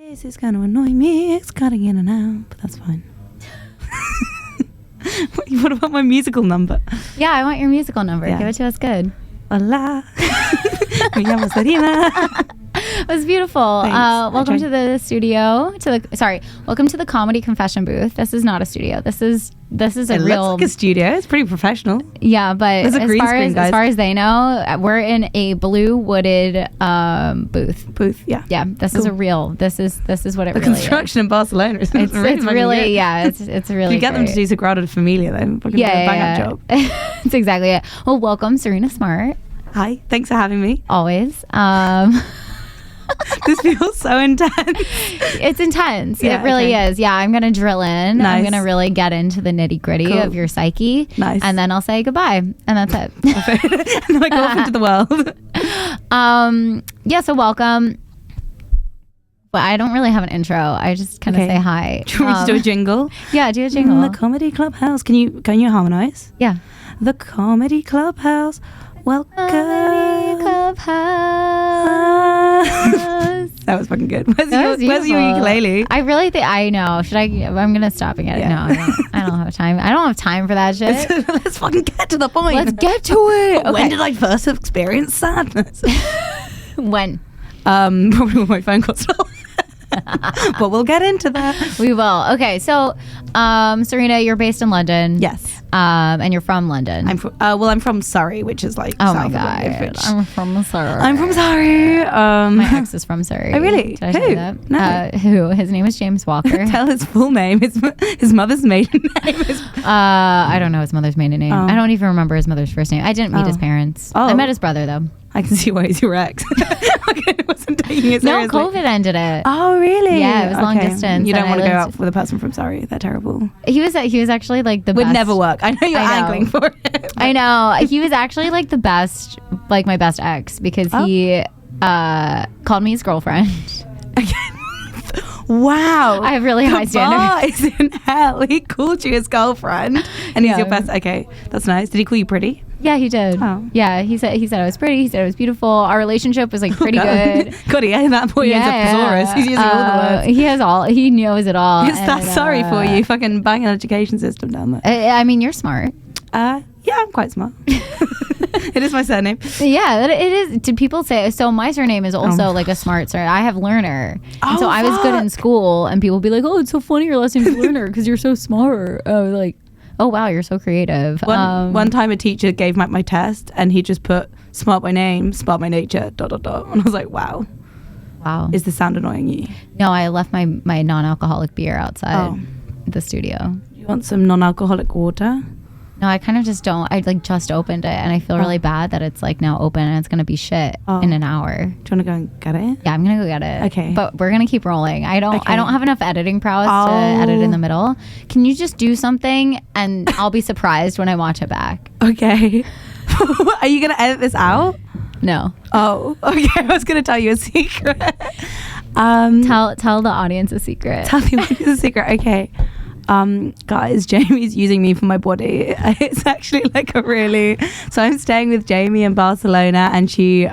This is going to annoy me. It's cutting in and out, but that's fine. What about my musical number? Yeah, I want your musical number. Yeah. Give it to us good. Hola. Me llamo Serena. It was beautiful. Welcome to the studio. Welcome to the comedy confession booth. This is not a studio. This is a real. Looks like a studio. It's pretty professional. Yeah, but as far as they know, we're in a blue wooded booth. Yeah. Yeah. This is a real. This is what it the really construction is. in Barcelona. It's really it's really. You get them to do Sagrada Familia then. Bang up job. That's exactly it. Well, welcome, Serena Smart. Hi. Thanks for having me. Always. This feels so intense. It's intense. Yeah, it really okay. is. Yeah, I'm going to drill in. Nice. I'm going to really get into the nitty gritty of your psyche. Nice. And then I'll say goodbye. And that's it. And then I go off into the world. Yeah, so welcome. But I don't really have an intro. I just kind of say hi. Do you want me to do a jingle? Yeah, do a jingle. The Comedy Clubhouse. Can you harmonize? Yeah. The Comedy Clubhouse. Welcome. Comedy Clubhouse. That was fucking good. Where's your ukulele? I really think I know. I'm gonna stop and get it. No, I don't have time. I don't have time for that shit. Let's fucking get to the point. Let's get to it. Okay. When did I first experience sadness? When? Probably when my phone got stolen. But we'll get into that. We will. Okay, so Serena, you're based in London. Yes. And you're from London. I'm from Surrey, which is like oh south my god, of England, I'm from Surrey. I'm from Surrey. My ex is from Surrey. Oh really? Did I tell you that? No. Who? His name is James Walker. Tell his full name. His mother's maiden name is. I don't know his mother's maiden name. I don't even remember his mother's first name. I didn't meet his parents. I met his brother though. I can see why he's your ex. I wasn't taking it seriously. No, COVID ended it. Oh, really? Yeah, it was long distance. You don't want to go out with a person from Surrey. They're terrible. He was actually like the best. Would never work. I know you're angling for it. I know. He was actually like the best, like my best ex because he called me his girlfriend. Wow. I have really high standards. Is in hell. He called you his girlfriend and he's your best. Okay, that's nice. Did he call you pretty? Yeah, he did. Oh. Yeah, he said I was pretty. He said I was beautiful. Our relationship was like pretty good. God, that boy is a thesaurus. He's using all the words. He knows it all. Is that sorry for you? Fucking bang an education system down there. I mean, you're smart. Yeah, I'm quite smart. It is my surname. Yeah, it is. Did people say so? My surname is also like a smart surname. I have Lerner. And so I was good in school, and people would be like, "Oh, it's so funny your last name's Lerner because you're so smart." I was like, "Oh wow, you're so creative." One time a teacher gave my test, and he just put "smart by name, smart by nature." ... And I was like, "Wow." Is the sound annoying you? No, I left my non-alcoholic beer outside the studio. You want some non-alcoholic water? No, I kind of just don't. I like just opened it, and I feel really bad that it's like now open and it's gonna be shit in an hour. Do you want to go and get it? Yeah, I'm gonna go get it. Okay, but we're gonna keep rolling. I don't have enough editing prowess to edit in the middle. Can you just do something, and I'll be surprised when I watch it back? Okay. Are you gonna edit this out? No. Oh, okay. I was gonna tell you a secret. Tell the audience a secret. Tell the audience a secret. Okay. Guys, Jamie's using me for my body. It's actually like so I'm staying with Jamie in Barcelona, and she's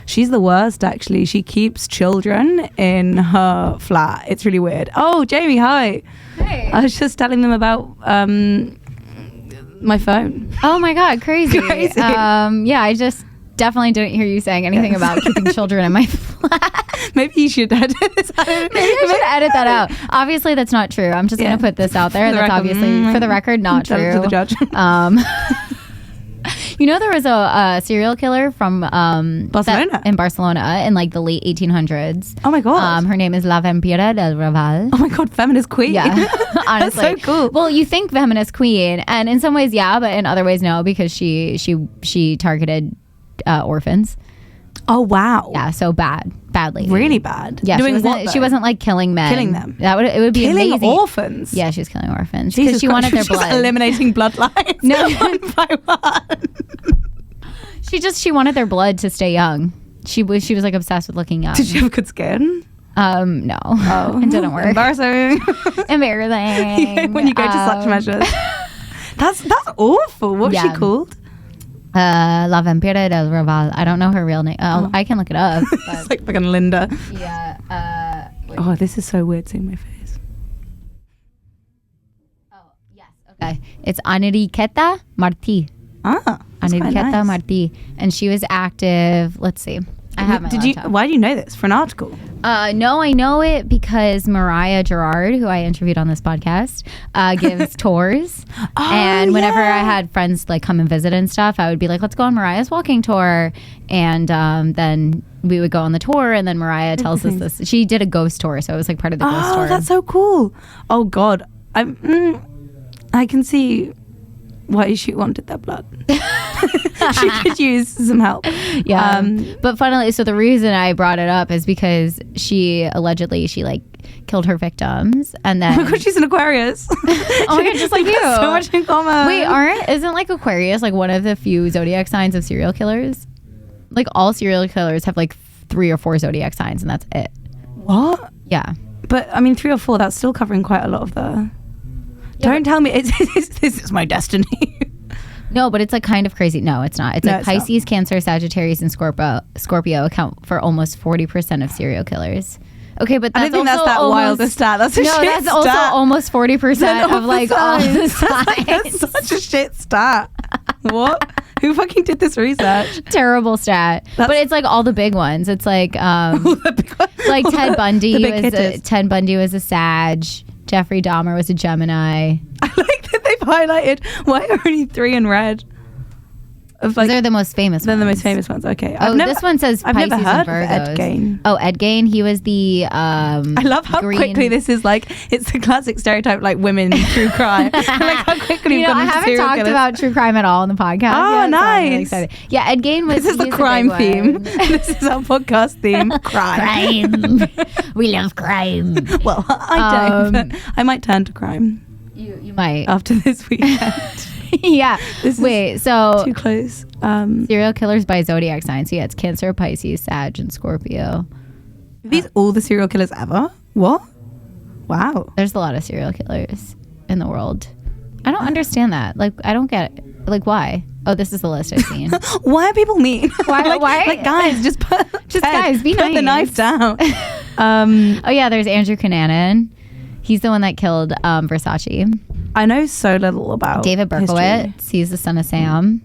the worst actually. She keeps children in her flat. It's really weird. Oh, Jamie, hi. Hey. I was just telling them about my phone. Oh my god, crazy. Yeah, I just definitely didn't hear you saying anything about keeping children in my flat. Maybe you should edit this out. Maybe I should edit that out. Obviously, that's not true. I'm just going to put this out there. That's obviously, for the record, not true. To the judge. You know, there was a serial killer from Barcelona. In Barcelona in like the late 1800s. Oh my god. Her name is La Vampira del Raval. Oh my god, feminist queen. Yeah, honestly, that's so cool. Well, you think feminist queen, and in some ways, yeah, but in other ways, no, because she targeted orphans. Oh wow. Yeah, so badly. Really bad. Yeah, she wasn't like killing men. Killing them. It would be killing amazing. Orphans. Yeah, she was killing orphans because she wanted their blood. Eliminating bloodlines. No, one by one. She wanted their blood to stay young. She was like obsessed with looking young. Did she have good skin? No. Oh, it didn't work. Embarrassing. Embarrassing. When you go to such measures. That's awful. What's she called? La Vampira del Raval. I don't know her real name. I can look it up. It's like fucking Linda. Yeah. Oh, this is so weird seeing my face. Oh, yes. Okay. It's Enriqueta Martí. Enriqueta Martí. And she was active. Let's see. I have my laptop. Why do you know this? For an article? No, I know it because Mariah Gerard, who I interviewed on this podcast, gives tours. And whenever I had friends like come and visit and stuff, I would be like, let's go on Mariah's walking tour. And then we would go on the tour, and then Mariah tells us this. She did a ghost tour, so it was like part of the ghost tour. Oh, that's so cool. Oh, God. I can see why she wanted that blood. She could use some help. Yeah. But funnily, so the reason I brought it up is because she allegedly like killed her victims, and then oh my God, she's an Aquarius. Oh my God, just like you. So much in common. Wait, isn't like Aquarius like one of the few zodiac signs of serial killers? Like all serial killers have like 3 or 4 zodiac signs, and that's it. What? Yeah. But I mean, 3 or 4. That's still covering quite a lot of the. Yeah, don't tell me this is my destiny. No, but it's like kind of crazy. No, it's not. It's like Pisces, Cancer, Sagittarius, and Scorpio account for almost 40% of serial killers. Okay, but that's I don't think that's that wild a stat. That's a shit stat. That's also almost 40% of like all the signs. That's such a shit stat. What? Who fucking did this research? Terrible stat. But it's like all the big ones. It's like like Ted Bundy was a Sag. Jeffrey Dahmer was a Gemini. I like that they've highlighted why are only 3 in red. Like, they're the most famous ones. They're the most famous ones. Okay. This one says Pisces I've never heard and Virgos. Of Ed Gein. Oh, Ed Gein. He was the I love how quickly this is like, it's the classic stereotype like women true crime. Like how quickly you've gone I haven't talked about true crime at all in the podcast. Oh, nice. So really yeah, Ed Gein was. This is the crime theme. This is our podcast theme. Crime. We love crime. Well, I don't. But I might turn to crime. You might after this weekend. Yeah. Wait. So too close. Serial killers by zodiac sign. So yeah, it's Cancer, Pisces, Sag, and Scorpio. Are these all the serial killers ever? What? Wow. There's a lot of serial killers in the world. I don't understand that. Like, I don't get it. Like, why? Oh, this is the list I've seen. Why are people mean? Why? Like, guys, guys, be nice. Put the knife down. Oh yeah, there's Andrew Cunanan. He's the one that killed Versace. I know so little about David Berkowitz. History. He's the son of Sam.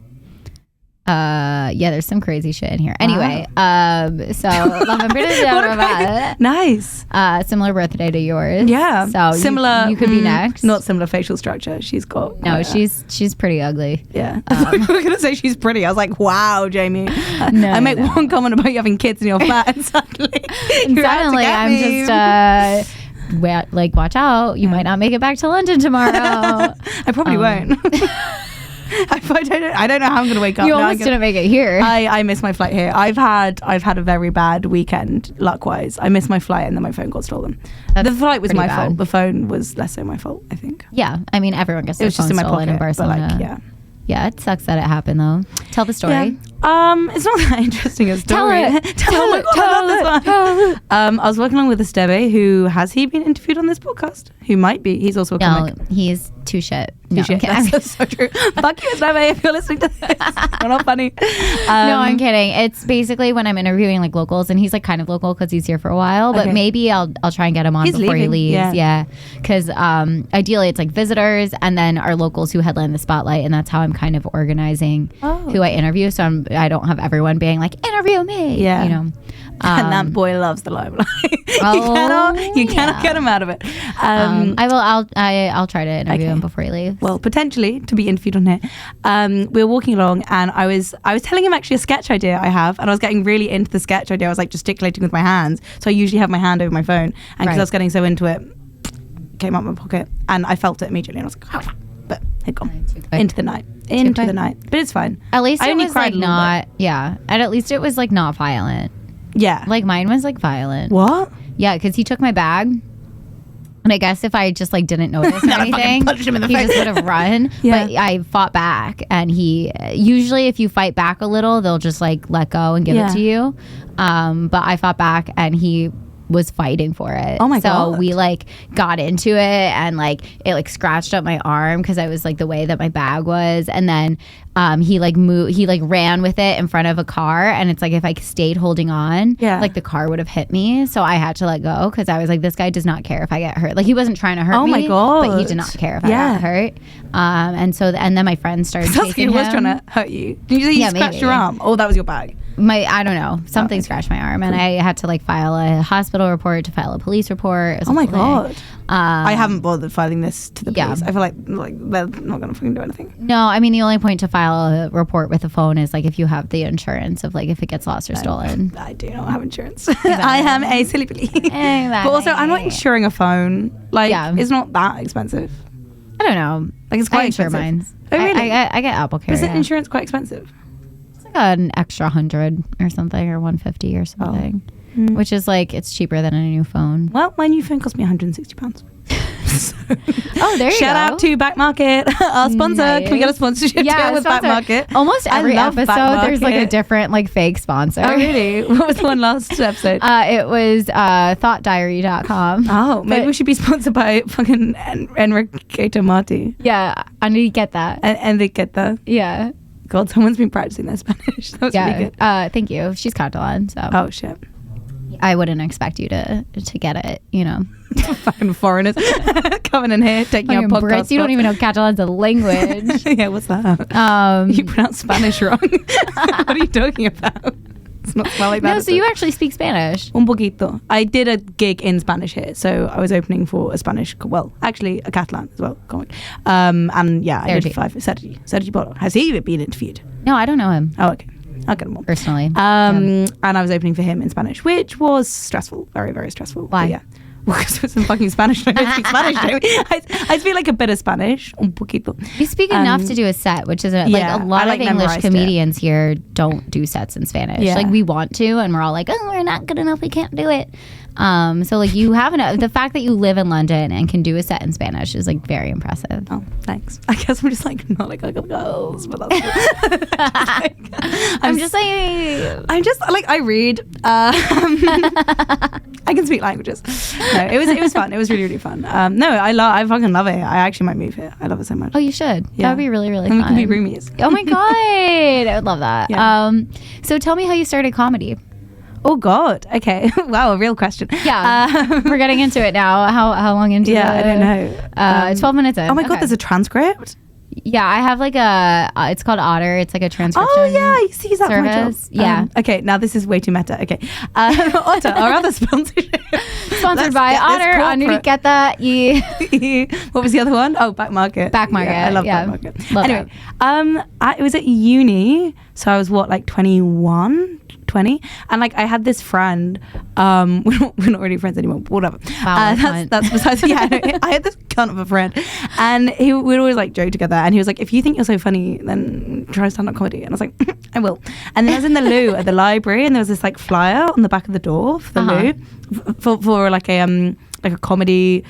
Yeah, there's some crazy shit in here. Anyway, so La Vampira del Raval. Nice. Similar birthday to yours. Yeah. So similar. You could be next. Not similar facial structure. She's got. No, she's pretty ugly. Yeah. I thought you were gonna say she's pretty. I was like, wow, Jamie. I make one comment about you having kids and you're fat, and suddenly I'm just. Like, watch out, you might not make it back to London tomorrow. I probably won't. I don't know how I'm gonna wake up. You almost didn't make it here. I missed my flight here. I've had a very bad weekend, luck-wise. I missed my flight and then my phone got stolen. The flight was my fault. The phone was less so my fault, I think. Yeah, I mean everyone gets their phone stolen in Barcelona. But like, yeah, it sucks that it happened though. Tell the story. Yeah. It's not that interesting a story. Tell it. I was working along with Esteve, who has he been interviewed on this podcast? Who might be. He's also a comic. No, he's too shit. No, shit. That's so true. Fuck you, Esteve, if you're listening to this. We're not funny. No, I'm kidding. It's basically when I'm interviewing like locals, and he's like kind of local because he's here for a while. But maybe I'll try and get him on before he leaves. Yeah, because ideally it's like visitors and then our locals who headline the spotlight, and that's how I'm kind of organizing who I interview. So I don't have everyone being like, interview me. Yeah. You know. And that boy loves the limelight. You cannot get him out of it. I'll try to interview him before he leaves. Well, potentially to be interviewed on here. We were walking along, and I was telling him actually a sketch idea I have, and I was getting really into the sketch idea. I was like gesticulating with my hands, so I usually have my hand over my phone, and because I was getting so into it, came out of my pocket, and I felt it immediately, and I was like, oh, but it gone into the night. But it's fine. At least it was like not, and at least it was like not violent. Yeah. Like mine was like violent. What? Yeah, because he took my bag. And I guess if I just like didn't notice or anything, punched him in the he face. just would have run. Yeah. But I fought back, and he usually if you fight back a little, they'll just like let go and give it to you. But I fought back, and he was fighting for it. Oh my God. So we got into it, and it scratched up my arm because I was the way that my bag was. And then he ran with it in front of a car, and it's if I stayed holding on, the car would have hit me. So I had to let go because I was this guy does not care if I get hurt. He wasn't trying to hurt me. Oh my God. But he did not care if I got hurt. And then my friends started chasing him. He was trying to hurt you. Did you say you scratched your arm? Oh, that was your bag. I don't know. Something scratched my arm, and I had to file a hospital report, to file a police report. Oh my God. I haven't bothered filing this to the police. I feel like they're not going to fucking do anything. No, I mean, the only point to file a report with a phone is if you have the insurance of if it gets lost or stolen. I do not have insurance. I am a silly billy. Exactly. But also, I'm not insuring a phone. It's not that expensive. I don't know. It's quite expensive. Mine. Oh, really? I get Apple Care. Isn't insurance quite expensive? It's an extra 100 or something, or 150 or something. Which is it's cheaper than a new phone. Well, my new phone cost me £160. Oh, there you Shout go. out to Back Market, our sponsor. Nice. Can we get a sponsorship deal with Back Market? Almost every love episode there's a different fake sponsor. Oh, really? What was the one last episode? It was thoughtdiary.com. Oh, maybe we should be sponsored by fucking Enriqueta Marti. Yeah, I need to get that. Enriqueta. Yeah. God, someone's been practicing their Spanish. That's really good. Thank you. She's Catalan, so. Oh, shit. I wouldn't expect you to get it, Fucking foreigners coming in here taking our podcast. Brits, you don't even know Catalan's a language. Yeah, what's that? You pronounce Spanish wrong. What are you talking about? It's not smell like that. No, so you actually speak Spanish. Un poquito. I did a gig in Spanish here, so I was opening for a Spanish, actually a Catalan as well, comic. And yeah, I did 5. Sergi Boro. Has he been interviewed? No, I don't know him. Oh, okay. I'll get him on. Personally. And I was opening for him in Spanish, which was stressful. Very, very stressful. Why? But yeah. Well, because it's in fucking Spanish. I don't speak Spanish. I speak a bit of Spanish. Un poquito. You speak enough to do a set, which is a lot of English comedians here don't do sets in Spanish. Yeah. We want to, and we're all we're not good enough. We can't do it. So you have enough. The fact that you live in London and can do a set in Spanish is very impressive. Oh, thanks. I guess I'm just not other girls, but that's I'm just saying. I read. I can speak languages. No, it was fun. It was really, really fun. No, I fucking love it. I actually might move here. I love it so much. Oh, you should. Yeah. That would be really, really and fun. We can be roomies. Oh my God. I would love that. Yeah. So tell me how you started comedy. Oh God. Okay. Wow. A real question. Yeah. We're getting into it now. How long into it? Yeah, I don't know. 12 minutes in. Oh my God. There's a transcript. Yeah, I have it's called Otter. It's a transcription. Oh yeah, I see that for my job. Yeah. Okay, now this is way too meta. Okay, Otter, our other sponsorship. Sponsored by Otter. Enriqueta. What was the other one? Oh, Back Market. Back Market. Yeah, I love Back Market. Anyway, it was at uni, so I was 21, 20, and I had this friend. We're not really friends anymore, but whatever. Wow, that's besides. Yeah, I had this cunt of a friend, and we'd always joke together. And he was like, "If you think you're so funny, then try stand-up comedy." And I was like, "I will." And then I was in the loo at the library, and there was this flyer on the back of the door for the loo for a comedy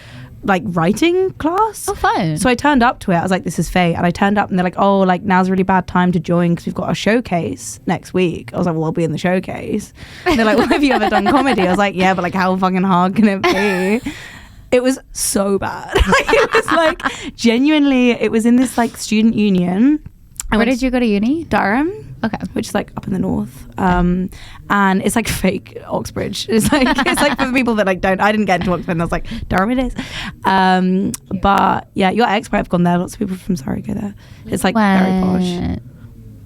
writing class. Oh, fun. So I turned up to it. I was like, this is fate. And I turned up and they're like, oh, now's a really bad time to join because we've got a showcase next week. I was like, well, I'll be in the showcase. And they're like, well, have you ever done comedy? I was like, yeah, but how fucking hard can it be? It was so bad. It was genuinely, it was in this student union. Where did you go to uni? Durham. Okay. Which is up in the north. And it's fake Oxbridge. It's it's for the people that don't. I didn't get into Oxford and I was like, Durham it is. But yeah, your ex might have gone there. Lots of people from Surrey go there. It's very posh.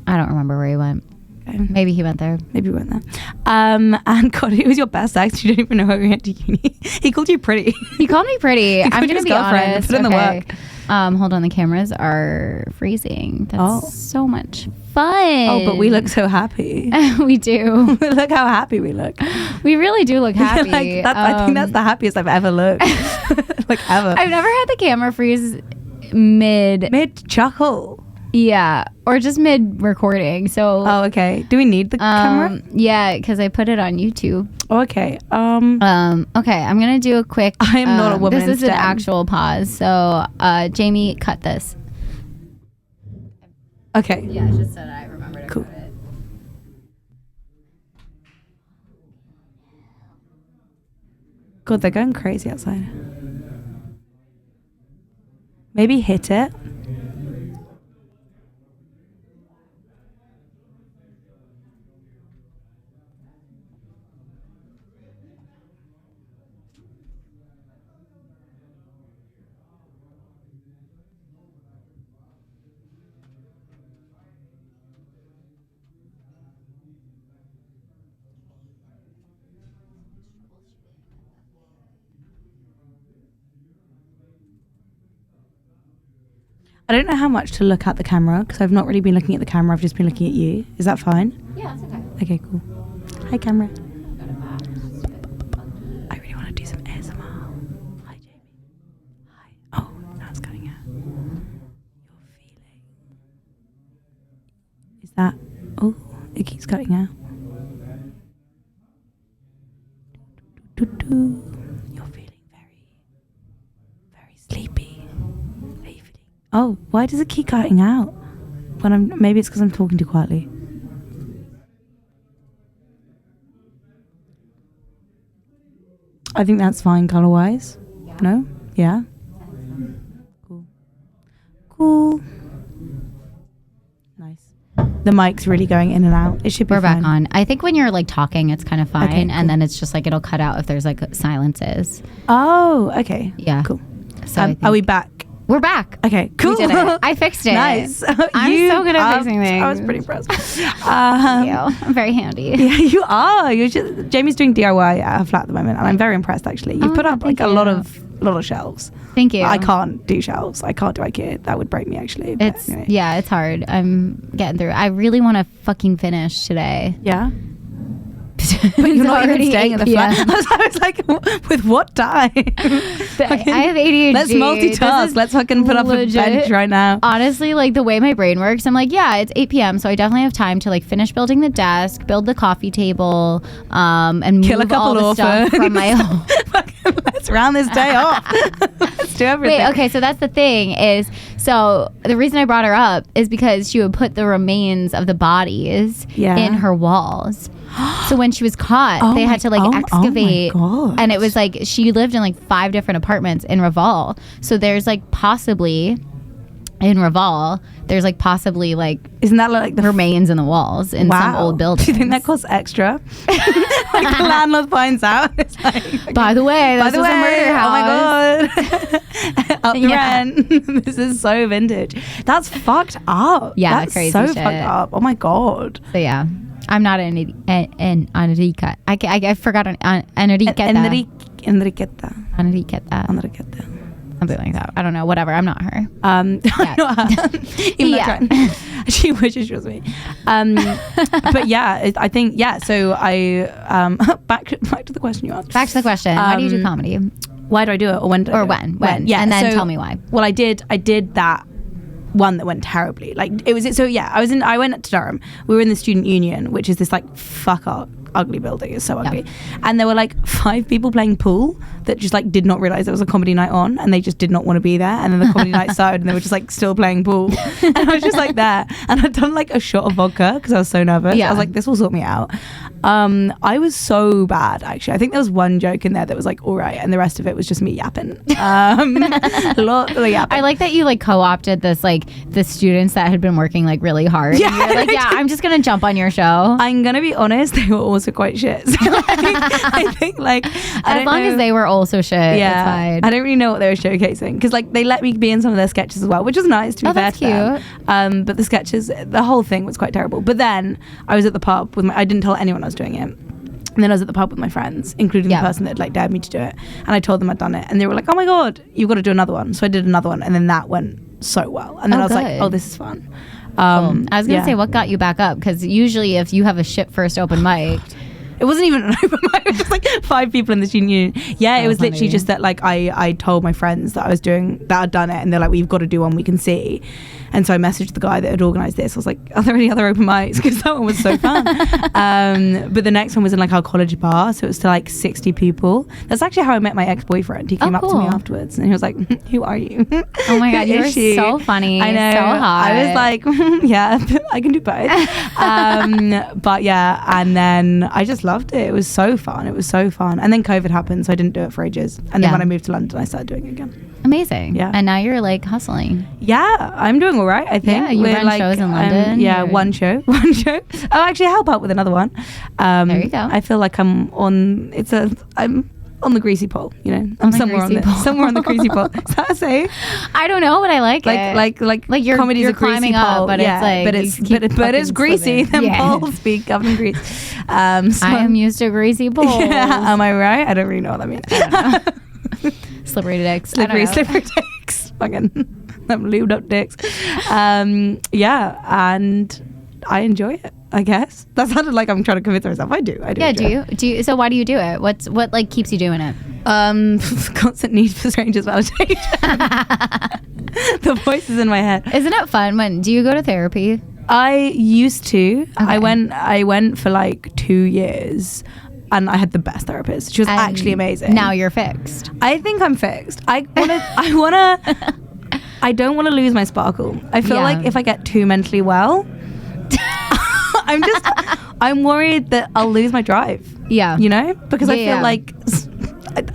I don't remember where he went. Okay. Maybe he went there. Maybe he went there. And God, who was your best ex? You don't even know how we went to uni. He called you pretty. He called me pretty. I'm going to be honest. Put in the work. Hold on, the cameras are freezing. That's so much fun. Oh, but we look so happy. We do. Look how happy we look. We really do look happy. I think that's the happiest I've ever looked. Ever. I've never had the camera freeze mid chuckle. Yeah, or just mid recording. So. Oh, okay. Do we need the camera? Yeah, because I put it on YouTube. Oh, okay. Okay, I'm gonna do a quick. I am not a woman. This is an actual pause. So, Jamie, cut this. Okay. Yeah, it's just that I remembered. Cool. About it. God, they're going crazy outside. Maybe hit it. I don't know how much to look at the camera because I've not really been looking at the camera. I've just been looking at you. Is that fine? Yeah, it's okay. Okay, cool. Hi, camera. I really want to do some ASMR. Hi, Jamie. Hi. Oh, now it's cutting out. You're feeling. Is that? Oh, it keeps cutting out. You're feeling very, very sleepy. Oh, why does it keep cutting out? Maybe it's because I'm talking too quietly. I think that's fine color-wise. Yeah. No? Yeah? Cool. Nice. The mic's really going in and out. It should be We're fine. back on. I think when you're like talking, it's kind of fine. Okay, cool. And then it's just like it'll cut out if there's like silences. Oh, okay. Yeah. Cool. So Are we back? We're back. Okay, cool. We did it. I fixed it. Nice. I'm so good at fixing things. I was pretty impressed. Thank you. I'm very handy. Yeah, you are. Jamie's doing DIY at her flat at the moment, and I'm very impressed. Actually, you put up like a lot of shelves. Thank you. I can't do shelves. I can't do IKEA. That would break me actually. But It's anyway. yeah, it's hard. I'm getting through it. I really want to fucking finish today. Yeah. But you're not even staying at the flat. I was like, with what time? I have ADHD. Let's multitask. Let's fucking put up a bench right now. Honestly, like the way my brain works, I'm like, yeah, it's 8 p.m. So I definitely have time to like finish building the desk, build the coffee table, and kill move a couple all the of stuff from my home. Let's round this day off. Let's do everything. Wait, okay, so that's the thing is, so the reason I brought her up is because she would put the remains of the bodies in her walls. So when she was caught, they had to like excavate, and it was like she lived in like 5 different apartments in Raval. So there's like possibly in Raval, there's like possibly like isn't that like the remains in the walls in some old buildings? Do you think that costs extra? Like the landlord finds out. It's like, okay. By the way, this is a murder house. Oh my god, up the rent. This is so vintage. That's fucked up. Yeah, that's crazy so shit. fucked up. Oh my god. So yeah. I'm not an Enriqueta. I forgot an Enriqueta. Enriqueta. Something like that. I don't know. Whatever. I'm not her. I'm not her. Even she wishes she was me. But yeah, I think So I back to the question you asked. Back to the question. Why do you do comedy? Why do I do it, or when? When? Yeah, and then tell me why. Well, I did that one that went terribly. Like it was. So yeah, I went to Durham. We were in the student union, which is this like fuck up ugly building. It's so ugly. And there were like 5 people playing pool that just like did not realize there was a comedy night on, and they just did not want to be there. And then the comedy night started, and they were just like still playing pool. And I was just like there, and I'd done like a shot of vodka because I was so nervous. I was like, this will sort me out. I was so bad actually. I think there was one joke in there that was like all right, and the rest of it was just me yapping. A lot of yapping. I like that you like co-opted this like the students that had been working like really hard. Yeah, and you're like, yeah, I'm just gonna jump on your show. I'm gonna be honest, they were also quite shit. So I think like as long as they were also shit, it's fine. I don't really know what they were showcasing because like they let me be in some of their sketches as well, which was nice to be fair to them. But the sketches, the whole thing was quite terrible. But then I was at the pub with I didn't tell anyone I was doing it. And then I was at the pub with my friends, including the person that had like dared me to do it. And I told them I'd done it. And they were like, oh my God, you've got to do another one. So I did another one. And then that went so well. And then I was like, oh, this is fun. I was going to say, what got you back up? Because usually if you have a shit first open mic... It wasn't even an open mic. It was just like 5 people in the student union. Yeah, it was literally just that like I told my friends that I'd done it. And they're like, well, you've got to do one we can see. And so I messaged the guy that had organised this. I was like, are there any other open mics? Because that one was so fun. But the next one was in like our college bar. So it was to like 60 people. That's actually how I met my ex-boyfriend. He came up to me afterwards and he was like, who are you? Oh my God, you were so funny. I know. So hot. I was like, yeah, I can do both. But yeah, and then I just loved loved it. It was so fun. And then COVID happened, so I didn't do it for ages. And then when I moved to London, I started doing it again. Amazing. Yeah. And now you're like hustling. Yeah, I'm doing all right, I think. Yeah, you run shows in London. One show. Oh, actually, I help out with another one. There you go. I feel like I'm on the greasy pole, you know. I'm somewhere on the greasy pole. Is that a saying? I don't know, but I like it. Like you're comedy's a greasy climbing pole, up, but it's like but it's greasy. Them poles be covered in grease. So, I am used to greasy poles. Yeah, am I right? I don't really know what that means. I don't know. Slippery dicks. Slippery dicks. Fucking them lubed up dicks. Yeah, and I enjoy it, I guess. That sounded like I'm trying to convince myself. I do. Yeah, do you? So why do you do it? What like keeps you doing it? Constant need for strangers' validation. The voices in my head. Isn't it fun? Do you go to therapy? I used to. Okay. I went for like 2 years. And I had the best therapist. She was actually amazing. Now you're fixed. I think I'm fixed. I don't want to lose my sparkle. I feel like if I get too mentally well, I'm worried that I'll lose my drive. Yeah. You know? Because I feel like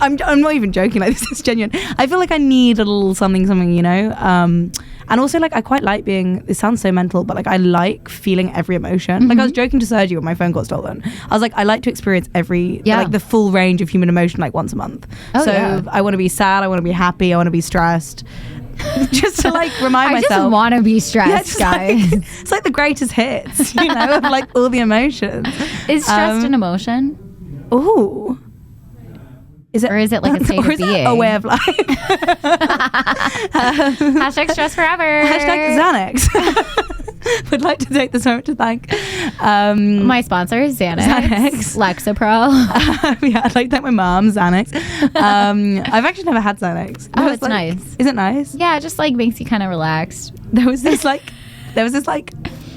I'm not even joking, like this is genuine. I feel like I need a little something, you know? And also, like, I quite like it sounds so mental, but like I like feeling every emotion. Like I was joking to Sergio when my phone got stolen. I was like, I like to experience like the full range of human emotion like once a month. I want to be sad, I want to be happy, I want to be stressed. Just to like remind myself. I just want to be stressed, guys. It's like the greatest hits, you know, of like all the emotions. Is stress an emotion? Ooh. Is it, or is it like a state of being? A way of life? Hashtag stress forever. Hashtag Xanax. Would like to take this moment to thank my sponsor is Xanax. Lexapro. Yeah, I'd like to thank my mom, Xanax. I've actually never had Xanax. Oh, it's like, nice. Is it nice? Yeah, it just like makes you kind of relaxed. There was this like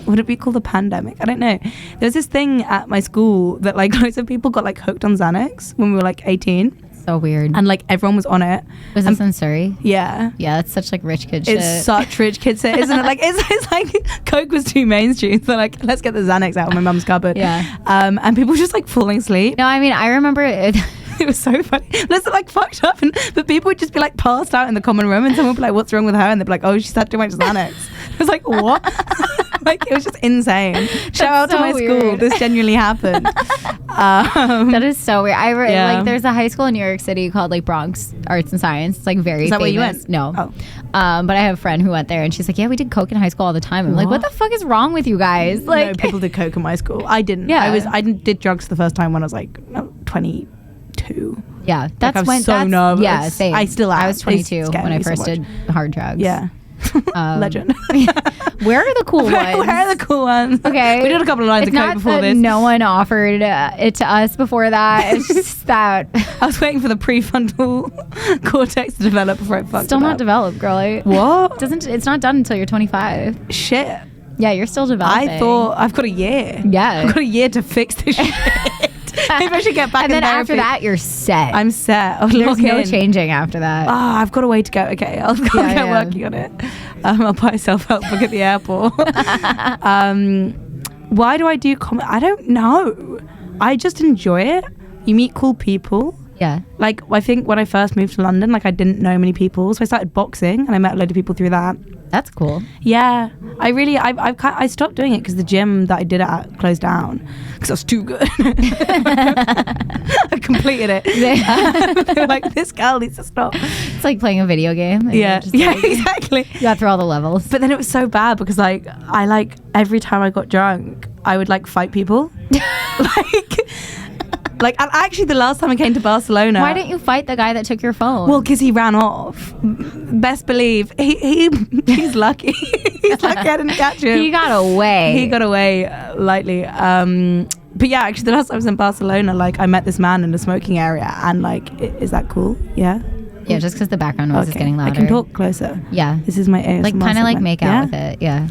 would it be called a pandemic? I don't know. There was this thing at my school that like loads of people got like hooked on Xanax when we were like 18. So weird. And like everyone was on it. Was this in Surrey? Yeah. Yeah, that's such like rich kid shit. It's such rich kid shit, isn't it? Like it's like Coke was too mainstream. So like let's get the Xanax out of my mum's cupboard. Yeah. And people were just like falling asleep. No, I mean I remember it. It was so funny. Let's like fucked up, but people would just be like passed out in the common room, and someone would be like, "What's wrong with her?" And they'd be like, "Oh, she's had too much Xanax." I was like, "What?" Like it was just insane. Shout out to my school. This genuinely happened. That is so weird. Like there's a high school in New York City called like Bronx Arts and Science. It's like very Is that famous. Where you went? No. Oh. But I have a friend who went there, and she's like, "Yeah, we did coke in high school all the time." I'm like, "What the fuck is wrong with you guys?" Like, no, people did coke in my school. I didn't. Yeah. I did drugs the first time when I was like 22. Yeah, that's like, when so nervous. Yeah, same. I was 22 when I first did hard drugs. Yeah. Legend. Where are the cool ones? Where are the cool ones? Okay, we did a couple of lines of coke before this. No one offered it to us before that. It's just that I was waiting for the prefrontal cortex to develop before I fucked. Still not developed, girlie. What? It's not done until you're 25. Shit. Yeah, you're still developing. I thought I've got a year. Yeah, I've got a year to fix this shit. Maybe I should get back. And then after that, you're set. I'm set. There's no changing after that. I've got a way to go. Okay, I'll get working on it. I'll buy a self-help book at the airport. Why do I do comedy? I don't know. I just enjoy it. You meet cool people. Yeah. Like, I think when I first moved to London, like, I didn't know many people. So I started boxing and I met a load of people through that. That's cool. Yeah. I stopped doing it because the gym that I did it at closed down because I was too good. I completed it. They were like, this girl needs to stop. It's like playing a video game. Yeah. Exactly. You got through all the levels. But then it was so bad because like, every time I got drunk, I would like fight people. Like, and actually, the last time I came to Barcelona... Why didn't you fight the guy that took your phone? Well, because he ran off. Best believe. He's lucky. He's lucky I didn't catch him. He got away. He got away lightly. But yeah, actually, the last time I was in Barcelona, like, I met this man in a smoking area. And, like, is that cool? Yeah? Yeah, just because the background noise is getting louder. I can talk closer. Yeah. This is my ASMR like, kind of like make out with it. Yeah.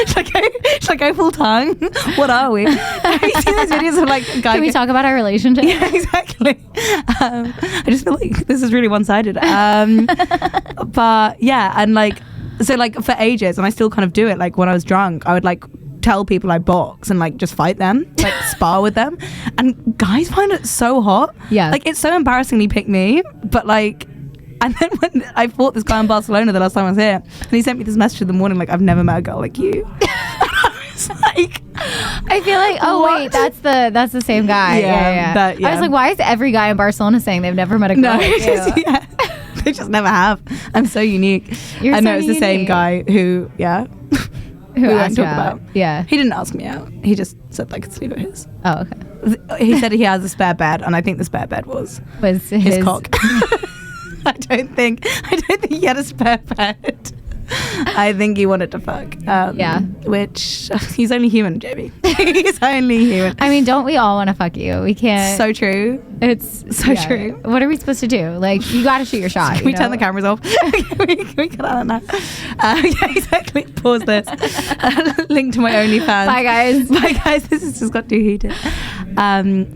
Should I go full tongue? What are we? Have you seen those videos of like a guy? Can we talk about our relationship? Yeah, exactly. I just feel like this is really one-sided. But yeah, and like, so like for ages, and I still kind of do it. Like when I was drunk, I would like tell people I box and like just fight them, like spar with them, and guys find it so hot. Yeah, like it's so embarrassingly pick me, but like. And then when I fought this guy in Barcelona the last time I was here, and he sent me this message in the morning like, I've never met a girl like you. And I was like, I feel like, wait, that's the same guy. Yeah. I was like, why is every guy in Barcelona saying they've never met a girl like you? They just never have. I'm so unique. You're I know so it's the same unique. guy who Who I asked talk you out? about. Yeah. He didn't ask me out. He just said I could sleep at his. Oh, okay. He said he has a spare bed, and I think the spare bed was his cock. I don't think he had a spare bed. I think he wanted to fuck. Which he's only human, Jamie. He's only human. I mean, don't we all want to fuck you? We can't. So true. It's so true. What are we supposed to do? Like, you got to shoot your shot. Can we turn the cameras off? Can we cut out now? Yeah, exactly. Pause this. Link to my OnlyFans. Bye, guys. Bye, guys. This has just got too heated.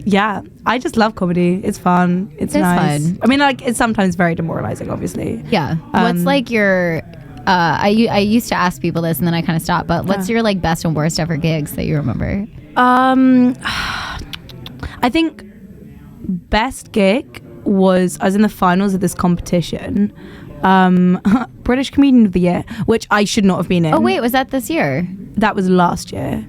Yeah, I just love comedy. It's fun. It's nice. Fun. I mean, like, it's sometimes very demoralizing, obviously. Yeah. What's like your... I used to ask people this and then I kind of stopped, but what's your like best and worst ever gigs that you remember? I think best gig was I was in the finals of this competition, British Comedian of the Year, which I should not have been in. Oh wait, was that this year? That was last year.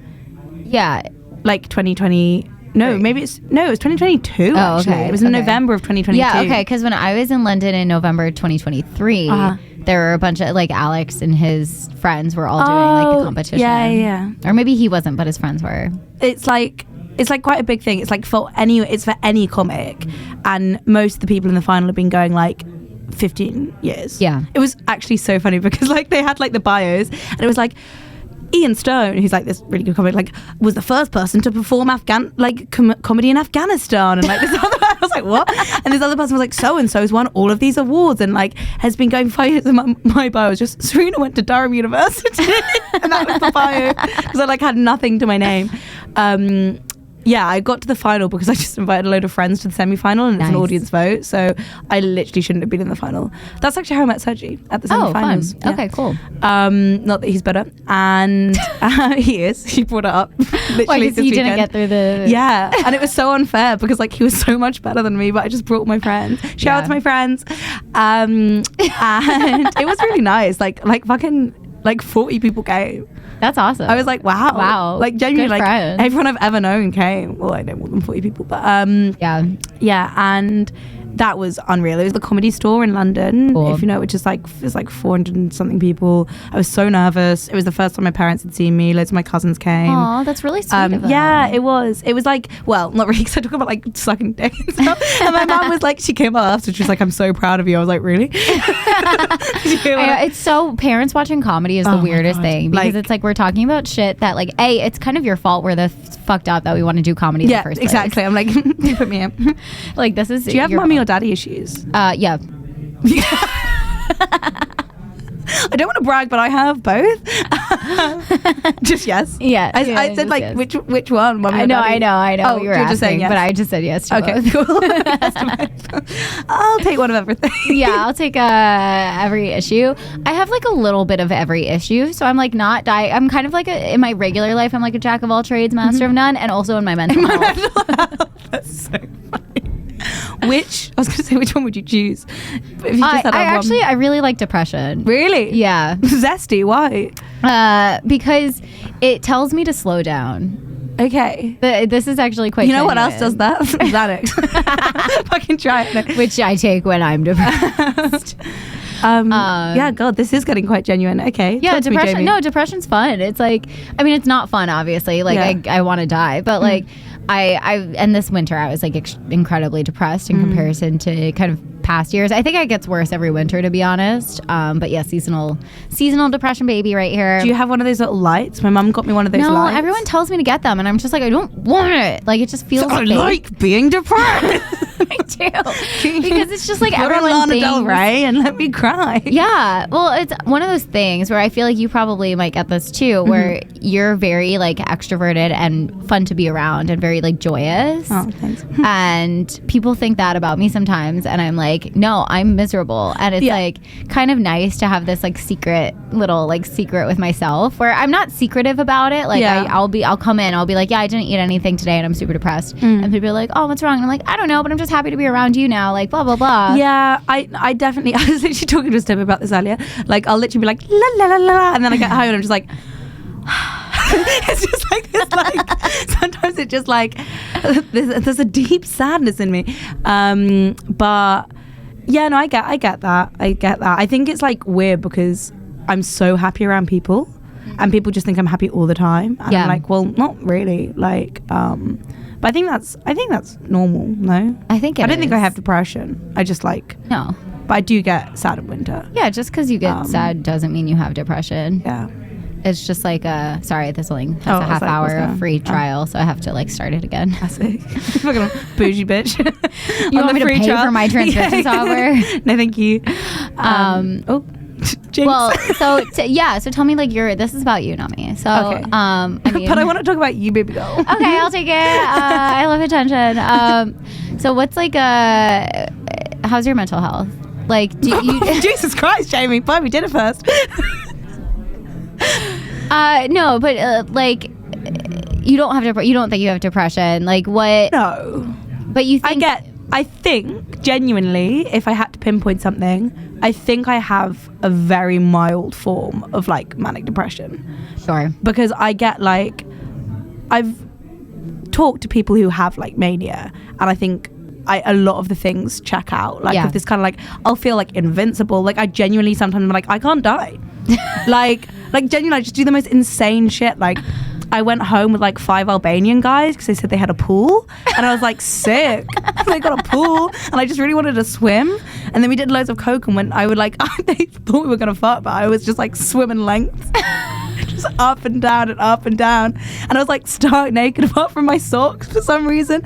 Yeah, like 2020. No, right. Maybe it was 2022. Oh, actually. okay. It was in November of 2022. Yeah, okay. Because when I was in London in November 2023, there were a bunch of like Alex and his friends were all doing like the competition. Yeah. Or maybe he wasn't, but his friends were. It's like quite a big thing. It's like it's for any comic, and most of the people in the final have been going like 15 years. Yeah. It was actually so funny because like they had like the bios, and it was like Ian Stone, who's like this really good comic, like was the first person to perform comedy in Afghanistan, and like this other, I was like, what? And this other person was like, so and so's won all of these awards and like has been going 5 years. And my bio was just Serena went to Durham University, and that was the bio because I like had nothing to my name. Yeah, I got to the final because I just invited a load of friends to the semi-final, and it's an audience vote, so I literally shouldn't have been in the final. That's actually how I met Sergi, at the semi-finals. Oh, fun. Yeah. Okay, cool. Not that he's better, and he is. He brought it up. Why, because he didn't get through the... Yeah, and it was so unfair because like he was so much better than me, but I just brought my friends. Shout out to my friends. And it was really nice. Like fucking like 40 people came. That's awesome. I was like, wow. Like genuinely, like friends. everyone I've ever known came. Well, I know more than 40 people, but yeah, and that was unreal. It was the Comedy Store in London, if you know, which is like it's like 400 and something people. I was so nervous. It was the first time my parents had seen me. Loads of my cousins came. Oh, that's really sweet of them. Yeah, it was. It was like, well, not really, because I talk about like sucking dick and stuff. And my mom was like, she came up after, she was like, I'm so proud of you. I was like, really? It's so, parents watching comedy is the weirdest thing, because it's like we're talking about shit that like, it's kind of your fault we're the fucked up that we want to do comedy in the first place. Exactly. I'm like, you put me in. Like, this is... Do you have mommy or daddy issues? Yeah. I don't want to brag, but I have both. Just yes. Yeah. I said like yes. which one? Mommy I know. Oh, you were just saying yes. But I just said yes to okay, both. Cool. I'll take one of everything. Yeah, I'll take every issue. I have like a little bit of every issue, so I'm like not I'm kind of like in my regular life, I'm like a jack of all trades, master of none, and also in my mental health. That's so funny. Which one would you choose? If you just I really like depression. Really? Yeah. Zesty. Why? Because it tells me to slow down. Okay. This is actually quite. You know what else does that? Xanax. Fucking try it. Which I take when I'm depressed. Yeah, God, this is getting quite genuine. Okay. Yeah, depression. No, depression's fun. It's like, I mean, it's not fun, obviously. Like, I want to die, but like, and this winter I was like incredibly depressed in comparison to kind of past years. I think it gets worse every winter, to be honest. But yeah, seasonal depression baby right here. Do you have one of those little lights? My mum got me one of those lights. No, everyone tells me to get them, and I'm just like, I don't want it. Like, it just feels I like being depressed. I do. Because it's just like Put everyone on Lana thinks, Del Rey and let me cry. Yeah. Well, it's one of those things where I feel like you probably might get this too, where you're very like extroverted and fun to be around and very like joyous. Oh, thanks. And people think that about me sometimes, and I'm like, like, no, I'm miserable. And it's like kind of nice to have this like secret with myself where I'm not secretive about it. Like I'll come in, I'll be like, yeah, I didn't eat anything today and I'm super depressed. And people are like, oh, what's wrong? And I'm like, I don't know, but I'm just happy to be around you now. Like blah, blah, blah. Yeah, I definitely, I was literally talking to Steph about this earlier. Like I'll literally be like, la la la la, and then I get home and I'm just like, it's just like this, like sometimes it just like there's a deep sadness in me, but yeah, no, I get that. I think it's like weird because I'm so happy around people and people just think I'm happy all the time, and I'm like, well, not really, like but I think that's normal. No, I don't think I have depression. I just like, no, but I do get sad in winter. Yeah, just because you get sad doesn't mean you have depression. Yeah. It's just like sorry, this only has a half hour of free trial, so I have to like start it again. Classic. Fucking bougie bitch. You want me to pay for my transcription software? No, thank you. Jinx. Well, so tell me like this is about you, not me. So okay. I mean, but I want to talk about you, baby girl. Okay, I'll take it. I love attention. So what's like how's your mental health? Like, do you Jesus Christ, Jamie, why we did it first? No, but like you don't think you have depression, like what? No, but you think I think genuinely, if I had to pinpoint something, I think I have a very mild form of like manic depression. Sure. Because I get like, I've talked to people who have like mania, and I think a lot of the things check out. Like with this kind of like, I'll feel like invincible. Like I genuinely sometimes I'm like, I can't die. like genuinely I just do the most insane shit. Like I went home with like 5 Albanian guys because they said they had a pool, and I was like, sick. They got a pool and I just really wanted to swim, and then we did loads of coke, and when I would like they thought we were gonna fuck, but I was just like swimming lengths. Just up and down and up and down, and I was like stark naked apart from my socks for some reason.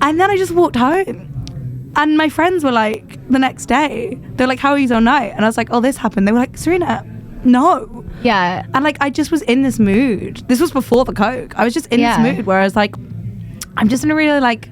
And then I just walked home, and my friends were like, the next day they're like, how are you so night? And I was like, oh, this happened. They were like, Serena, no. Yeah. And like I just was in this mood. This was before the coke. I was just in this mood where I was like, I'm just gonna really like,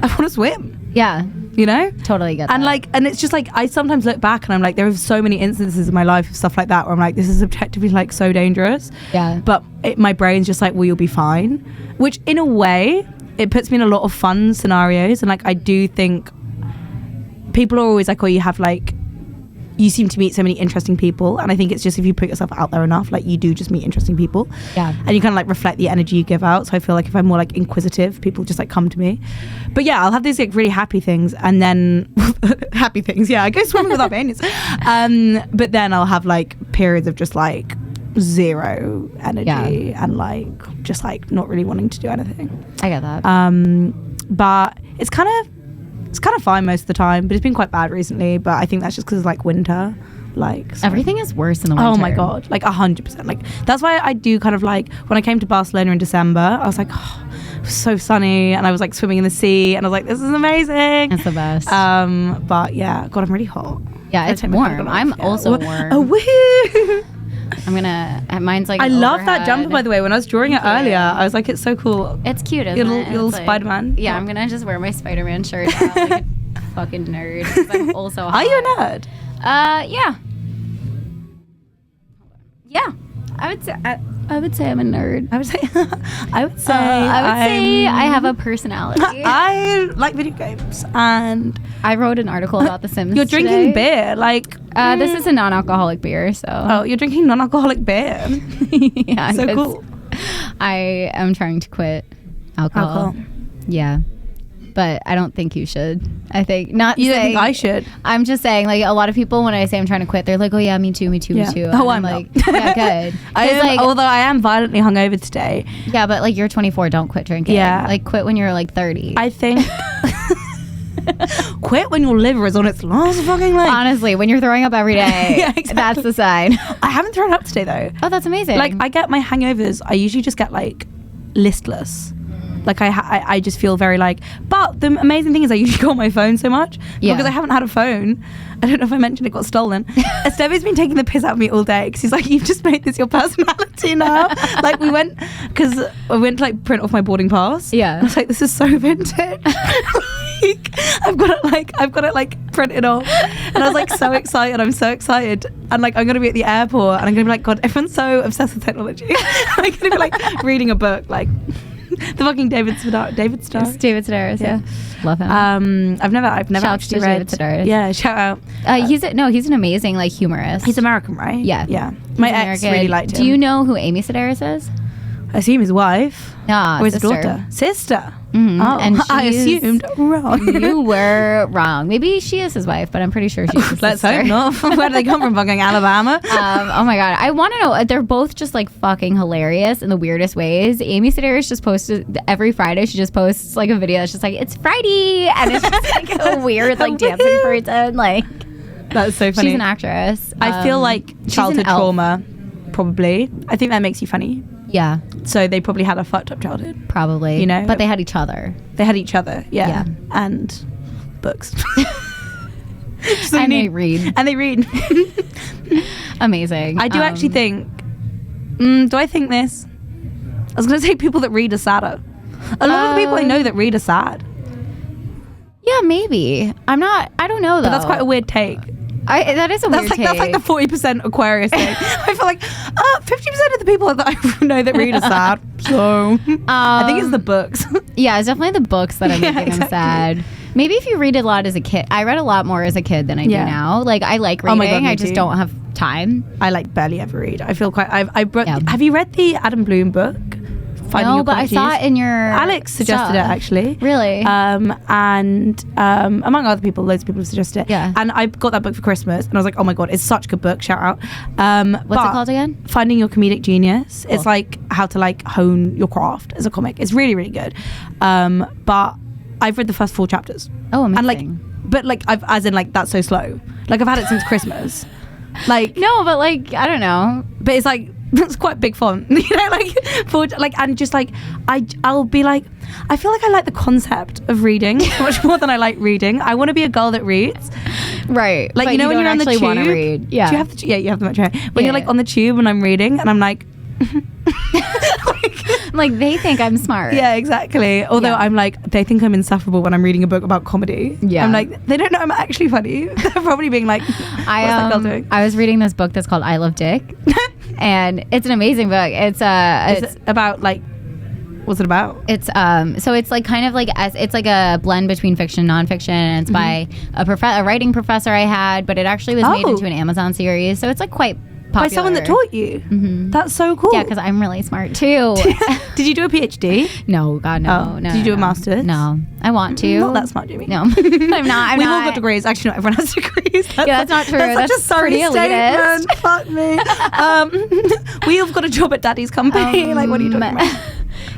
I want to swim. Yeah. You know? Totally get that. And like, and it's just like, I sometimes look back and I'm like, there are so many instances in my life of stuff like that where I'm like, this is objectively like so dangerous. Yeah. But my brain's just like, well, you'll be fine. Which in a way, it puts me in a lot of fun scenarios. And like, I do think people are always like, oh, you have like, you seem to meet so many interesting people, and I think it's just if you put yourself out there enough, like you do just meet interesting people. Yeah. And you kind of like reflect the energy you give out. So I feel like if I'm more like inquisitive, people just like come to me. But yeah, I'll have these like really happy things, and then happy things. Yeah, I go swimming with Albanians. But then I'll have like periods of just like zero energy and like just like not really wanting to do anything. I get that. But it's kind of fine most of the time, but it's been quite bad recently. But I think that's just because like winter, like everything is worse in the winter. Oh my god, like 100%. Like that's why I do kind of like when I came to Barcelona in December, I was like, oh, it was so sunny, and I was like swimming in the sea, and I was like, this is amazing. It's the best. But yeah, God, I'm really hot. Yeah, it's warm. I'm also warm. Oh, woohoo! Mine's like I love that jumper, by the way. When I was drawing it earlier, I was like, it's so cool. It's cute, isn't it? Little Spider-Man. Yeah, I'm gonna just wear my Spider-Man shirt now, like a fucking nerd, 'cause I'm also hot. Are you a nerd? Yeah. Yeah. I would say I'm a nerd. I would say I have a personality. I like video games, and I wrote an article about The Sims. You're drinking beer, like this is a non-alcoholic beer, so. Oh, you're drinking non-alcoholic beer. Yeah, so cool. I am trying to quit alcohol. Yeah. But I don't think you should. I think not. You don't think I should? I'm just saying, like, a lot of people when I say I'm trying to quit, they're like, "Oh yeah, me too, me too, me too." And oh, I'm like, not. yeah, good. Although I am violently hungover today. Yeah, but like you're 24, don't quit drinking. Yeah, like quit when you're like 30. I think. Quit when your liver is on its last fucking leg. Honestly, when you're throwing up every day, yeah, exactly. That's the sign. I haven't thrown up today though. Oh, that's amazing. Like I get my hangovers. I usually just get like listless. Like I just feel very like, but the amazing thing is I usually go on my phone so much because I haven't had a phone. I don't know if I mentioned it got stolen. Esteve's been taking the piss out of me all day because he's like, you've just made this your personality now. Like I went to like print off my boarding pass. Yeah. I was like, this is so vintage. I've got it like printed off, and I was like so excited. I'm so excited, and like I'm gonna be at the airport, and I'm gonna be like, God, everyone's so obsessed with technology. I'm gonna be like reading a book, like the fucking David Starr. It's David Sedaris, yeah. Love him. I've never Shout actually to read. David Sedaris. Yeah, shout out. He's an amazing like humorist. He's American, right? Yeah. My He's ex American. really liked him. Do you know who Amy Sedaris is? I assume his wife. Nah, Or his sister. daughter. Sister. Mhm. Oh, And I she's- assumed wrong. You were wrong. Maybe she is his wife, but I'm pretty sure she's his Let's sister. hope not. Where do they come from? Fucking Alabama. Oh my god, I want to know. They're both just like fucking hilarious in the weirdest ways. Amy Sedaris just posted every Friday. She just posts like a video that's just like, it's Friday, and it's just like a weird like dancing person. Like, That's so funny. she's an actress. I feel like she's childhood an elf. trauma, probably. I think that makes you funny. Yeah, So they probably had a fucked up childhood. probably. You know? but they had each other. They had each other, yeah. Yeah. And books. So And they need- read. And they read. Amazing. I do actually think. Do I think this? I was going to say people that read are sadder. A lot of the people I know that read are sad. Yeah, maybe. I don't know though. But that's quite a weird take. That is a weird take. That's like the 40% Aquarius thing. I feel like 50% of the people that I know that read are sad. So I think it's the books. Yeah, it's definitely the books that are Yeah, making them exactly. sad. Maybe if you read a lot as a kid. I read a lot more as a kid than I Yeah. do now. Like, I like Oh reading. my God, me I just too. don't have time. I like barely ever read. I feel quite. Yeah. Have you read the Adam Bloom book? Finding No, Your but I saw Qualities? it in your Alex suggested it stuff. actually. Really? And among other people, loads of people have suggested it. Yeah. And I got that book for Christmas, and I was like, oh my God, it's such a good book. Shout out. What's it called again? Finding Your Comedic Genius. Cool. It's like how to like hone your craft as a comic. It's really, really good. But I've read the first 4 chapters. Oh, amazing. And like, but like I've as in like that's so slow. Like I've had it since Christmas. Like No, but like, I don't know. but it's like it's quite big font, you know, like for like, and just like I'll be like, I feel like I like the concept of reading much more than I like reading. I want to be a girl that reads, Right. like but you know when don't you're on the actually tube. wanna read. Yeah. Do you have the, yeah, you have the metro. When Yeah. you're like on the tube and I'm reading and I'm like, Like, they think I'm smart. yeah, exactly. Although Yeah. I'm like, they think I'm insufferable when I'm reading a book about comedy. Yeah. I'm like, they don't know I'm actually funny. They're probably being like, what's that girl doing? I was reading this book that's called I Love Dick. And it's an amazing book. It's Is it about like, what's it about? It's so it's like kind of like it's like a blend between fiction and nonfiction, and it's by a writing professor I had, but it actually was made Oh. into an Amazon series, so it's like quite popular. By someone that taught you. That's so cool. Yeah, because I'm really smart too. Did you do a PhD? No, God, no, Oh. no. Did you do a no. master's? No, I want to. Not that smart, Jamie. No, I'm not. We've all got degrees. Actually, not everyone has degrees. Yeah, that's not true. That's such a sorry pretty elitist. statement. Fuck me. We've got a job at Daddy's company. Like, what are you talking about?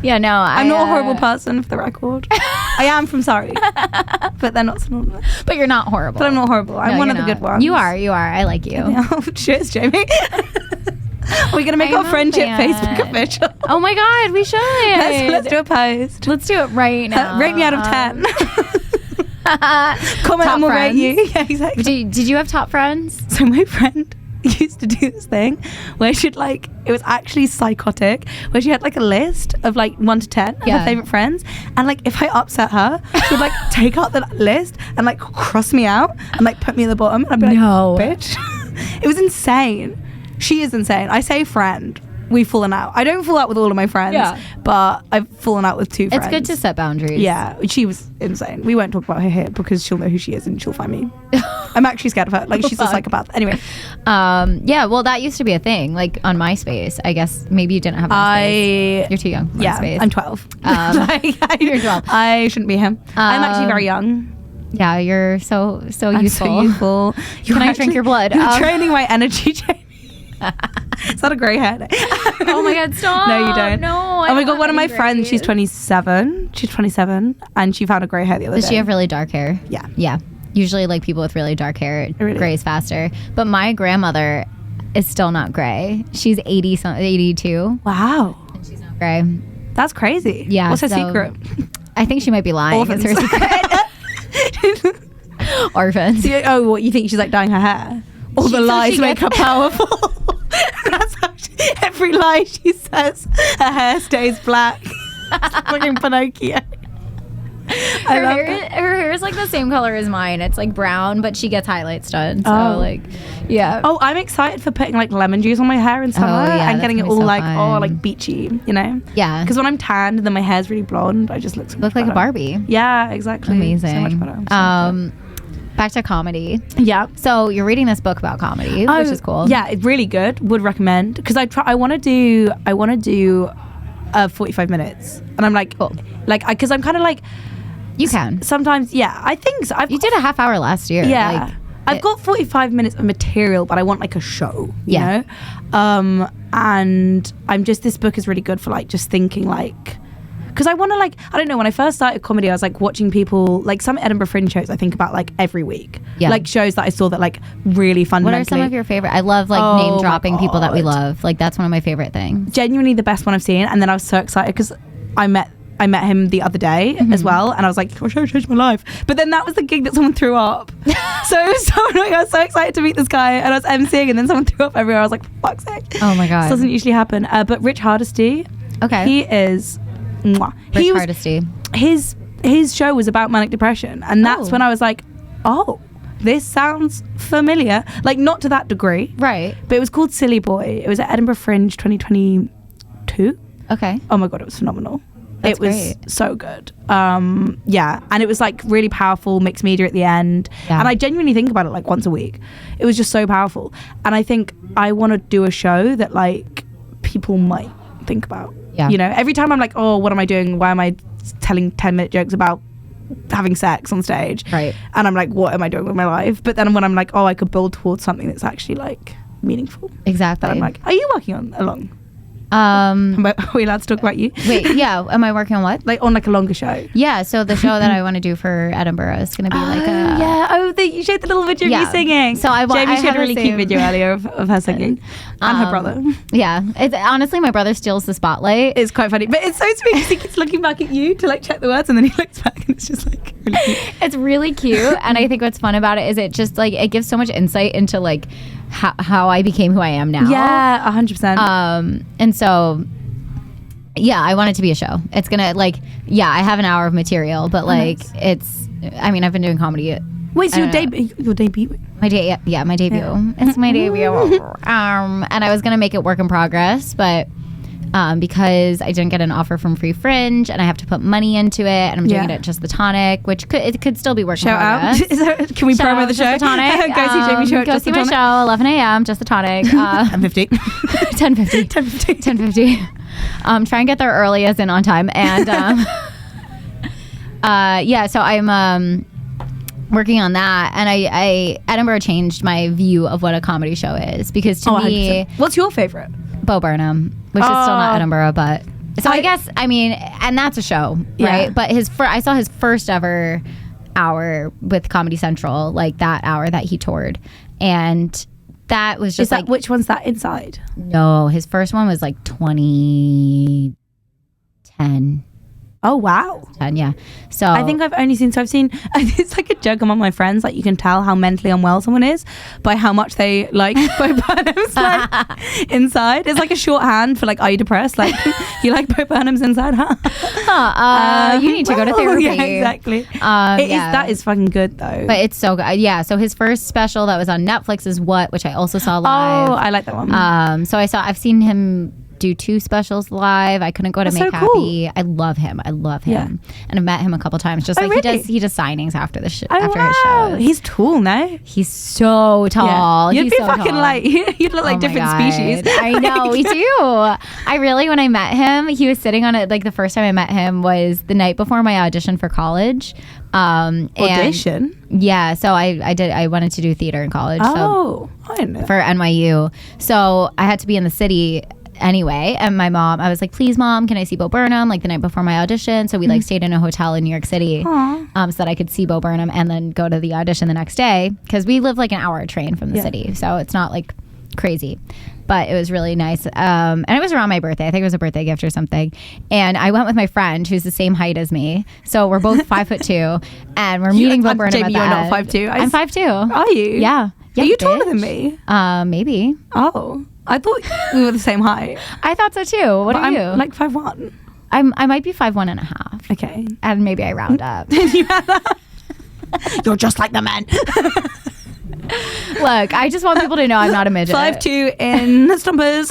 Yeah, no, I'm not a horrible person, for the record. I am from Surrey, but they're not synonymous. But you're not horrible. But I'm not horrible. I'm No, one you're of the not. good ones. You are. I like you. Yeah. Cheers, Jamie. We're gonna make I'm our a friendship fan. Facebook official. Oh my God, we should. Let's do a post. Let's do it right now. Rate me out of 10. Comment Top and we'll rate friends. you. Yeah, exactly. Did you have top friends? So my friend used to do this thing where she'd like, it was actually psychotic, where she had like a list of like 1 to 10 of Yeah. her favorite friends, and like if I upset her, she would like take out the list and like cross me out and like put me at the bottom, and I'd be like, No. bitch. It was insane. She is insane. I say friend. We've fallen out. I don't fall out with all of my friends, Yeah. but I've fallen out with 2 friends. It's good to set boundaries. Yeah, she was insane. We won't talk about her here because she'll know who she is and she'll find me. I'm actually scared of her. Like, she's a Fuck. psychopath. Anyway, Yeah. Well, that used to be a thing, like on MySpace. I guess maybe you didn't have MySpace. You're too young. For yeah, MySpace. I'm 12. You're 12. I shouldn't be him. I'm actually very young. Yeah, you're so I'm useful. so youthful. Can I drink your blood? You're training my energy, Jamie. Is that a grey hair? Oh my God, stop. No, you don't. No. Oh my God, one of my friends, she's 27. She's 27 and she found a grey hair the other Does day. she have really dark hair? Yeah. Yeah. Usually, like people with really dark hair, Really? grays faster. But my grandmother is still not gray. She's 82. Wow. And she's not gray. That's crazy. Yeah, What's her so- secret? I think she might be lying. Orphans. It's her secret. Orphans. Oh, what, you think she's like dyeing her hair? All the So lies she make her gets- powerful. That's how every lie she says, her hair stays black. It's fucking Pinocchio. Her hair is like the same color as mine. It's like brown, but she gets highlights done. So like, yeah. Oh, I'm excited for putting like lemon juice on my hair in summer and getting it all like like beachy, you know? Yeah. Because when I'm tanned and then my hair's really blonde, I just look like a Barbie. Yeah, exactly. Amazing. So much better. Back to comedy. Yeah. So you're reading this book about comedy, which is cool. Yeah, it's really good. Would recommend, because I want to do 45 minutes, and I'm like, cool. Like, because I'm kind of like, you can sometimes. Yeah, I think so. You did a half hour last year. Yeah. Like, I've got 45 minutes of material, but I want like a show, you Yeah. know? And this book is really good for like just thinking like, because I want to like, I don't know, when I first started comedy, I was like watching people, like some Edinburgh Fringe shows I think about like every week. Yeah. Like shows that I saw that like really fundamentally. What are some of your favorite? I love like name dropping people that we love. Like that's one of my favorite things. Genuinely the best one I've seen. And then I was so excited because I met him the other day as well, and I was like, your show changed my life. But then that was the gig that someone threw up. So it was so annoying. I was so excited to meet this guy, and I was emceeing, and then someone threw up everywhere. I was like, fuck's sake. Oh my god. This doesn't usually happen. But Rich Hardesty, okay, he is mwah. Rich Hardesty. His show was about manic depression, and that's when I was like, oh, this sounds familiar. Like not to that degree, right? But it was called Silly Boy. It was at Edinburgh Fringe 2022. Okay. Oh my god, it was phenomenal. That's it was great. So good. Yeah, and it was like really powerful, mixed media at the end. Yeah. And I genuinely think about it like once a week. It was just so powerful. And I think I want to do a show that like people might think about. Yeah. You know, every time I'm like, oh, what am I doing? Why am I telling 10-minute jokes about having sex on stage? Right. And I'm like, what am I doing with my life? But then when I'm like, oh, I could build towards something that's actually like meaningful. Exactly. Then I'm like, are you working on along? Are we allowed to talk about you? Wait, yeah. Am I working on what? Like on like a longer show? Yeah. So the show that I want to do for Edinburgh is going to be like a you showed the little video of you singing. So Jamie showed have a really cute video earlier of her singing and her brother. Yeah. It's honestly my brother steals the spotlight. It's quite funny, but it's so sweet because he keeps looking back at you to like check the words, and then he looks back and it's just like really cute. It's really cute, and I think what's fun about it is it just like it gives so much insight into like how I became who I am now. Yeah, 100%. And so. Yeah, I want it to be a show. It's gonna I have an hour of material, but like it's. I mean, I've been doing comedy. Wait, so your debut? My debut. Yeah. It's my debut. And I was gonna make it work in progress, but because I didn't get an offer from Free Fringe, and I have to put money into it, and I'm doing it at Just the Tonic, which could still be work in progress. Can we promo the show? Just the Tonic. Go see Jamie show. Go see my show. 11 a.m. Just the Tonic. 10:50. 10:50. Try and get there early, as in on time, and so I'm working on that, and I Edinburgh changed my view of what a comedy show is, because to me, 100%. What's your favorite? Bo Burnham, which is still not Edinburgh, but so I guess and that's a show, right? But I saw his first ever hour with Comedy Central, like that hour that he toured, and that was just which one's that Inside? No, his first one was like 2010. Oh wow. 10, yeah. So I think I've seen it's like a joke among my friends, like you can tell how mentally unwell someone is by how much they like Bo Burnham's like Inside. It's like a shorthand for like, are you depressed? Like you like Bo Burnham's Inside, huh? You need to go to therapy. Yeah, exactly. That is fucking good though. But it's so good. Yeah. So his first special that was on Netflix is What, which I also saw live. Oh, I like that one. So I've seen him do 2 specials live. I couldn't go to Make Happy. I love him. Yeah. And I've met him a couple times. Just like really? he does signings after his shows. He's tall, no? He's so tall. You'd He's be so fucking tall. like you'd look like different species. I know, we do. I really, when I met him, he was sitting on it. Like the first time I met him was the night before my audition for college. Audition? Yeah, so I wanted to do theater in college. Oh, I didn't know. For NYU. So I had to be in the city anyway, and my mom, I was like, please mom, can I see Bo Burnham like the night before my audition? So we like stayed in a hotel in New York City, so that I could see Bo Burnham and then go to the audition the next day, because we live like an hour train from the city, so it's not like crazy, but it was really nice. And it was around my birthday. I think it was a birthday gift or something, and I went with my friend who's the same height as me, so we're both 5'2", and we're meeting Bo Burnham. Jamie, at you're not 5'2". I'm 5'2". Are you? Yeah. Are you taller than me? Maybe. Oh, I thought we were the same height. I thought so too. What are you? I'm like 5'1". I might be 5'1.5". Okay. And maybe I round up. You're just like the men. Look, I just want people to know I'm not a midget. 5'2" in Stompers.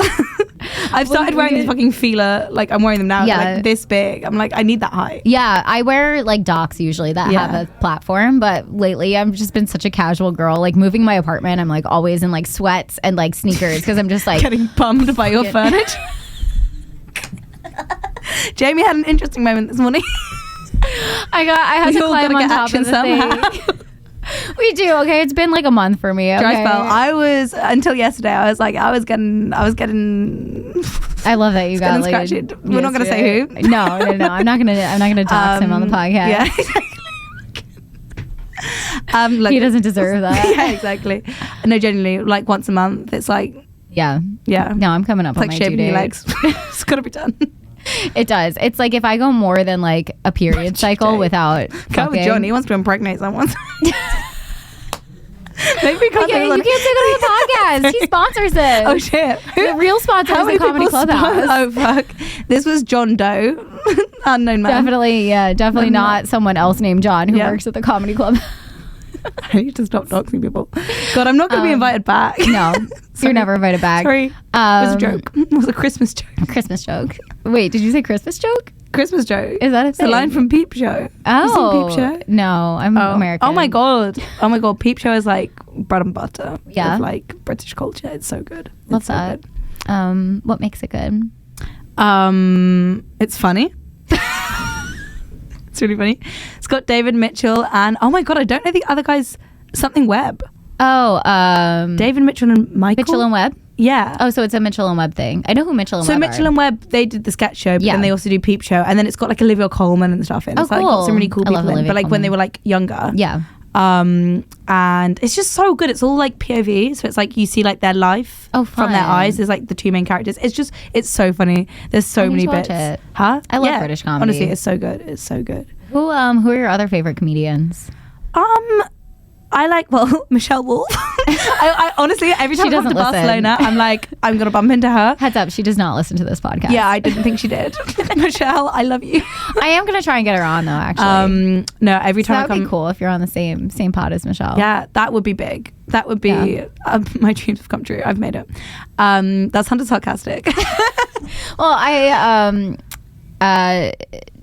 I've started wearing these fucking feeler, like I'm wearing them now, like this big. I'm like, I need that height. Yeah, I wear like docs usually that have a platform, but lately I've just been such a casual girl. Like moving my apartment, I'm like always in like sweats and like sneakers because I'm just like getting bummed by your furniture. Jamie had an interesting moment this morning. I had to climb on top of the thing. We do, okay? It's been like a month for me, okay? Dry spell. I was, until yesterday, I was getting I love that you got like we're not gonna say who. No. I'm not gonna dox him on the podcast. Yeah. Look, he doesn't deserve that. Yeah, exactly. No, genuinely, like once a month, it's like yeah. No, I'm coming up it's on like my shaving your legs. It's gotta be done. It does. It's like if I go more than like a period cycle without go with John. He wants to impregnate someone. Maybe you can't say that on the podcast. He sponsors this. Oh shit! The real sponsor is the Comedy Clubhouse. Oh fuck! This was John Doe, unknown man. Definitely not someone else named John who works at the Comedy Club. I need to stop doxing people. God, I'm not going to be invited back. No, you're never invited back. Sorry, it was a joke. It was a Christmas joke. A Christmas joke. Wait, did you say Christmas joke? Christmas joke. Is that a thing? It's a line from Peep Show. Oh, Peep Show? No, I'm American. Oh my god. Peep Show is like bread and butter. Yeah, of like British culture. It's so good. Love that. Good. What makes it good? It's funny. It's really funny. It's got David Mitchell and oh my god, I don't know the other guys. Something Webb. Oh, David Mitchell and Michael. Mitchell and Webb. Yeah. Oh, so it's a Mitchell and Webb thing. I know who Mitchell and Webb are. So Mitchell and Webb, they did the sketch show, but then they also do Peep Show, and then it's got like Olivia Colman and stuff in. Oh, it's cool. Like, got some really cool people in, but like Colman. when they were like younger. Yeah. And it's just so good. It's all like POV, so it's like you see like their life from their eyes. There's like the two main characters. It's so funny. There's so many bits. It. Huh? I love British comedy. Honestly, it's so good. It's so good. Who are your other favorite comedians? I like, Michelle Wolf. I honestly, every time I come to Barcelona, I'm like, I'm going to bump into her. Heads up, she does not listen to this podcast. Yeah, I didn't think she did. Michelle, I love you. I am going to try and get her on though, actually. No, every time that would be cool if you're on the same pod as Michelle. Yeah, that would be big. That would be, my dreams have come true. I've made it. That's Hunter Sarcastic. Well,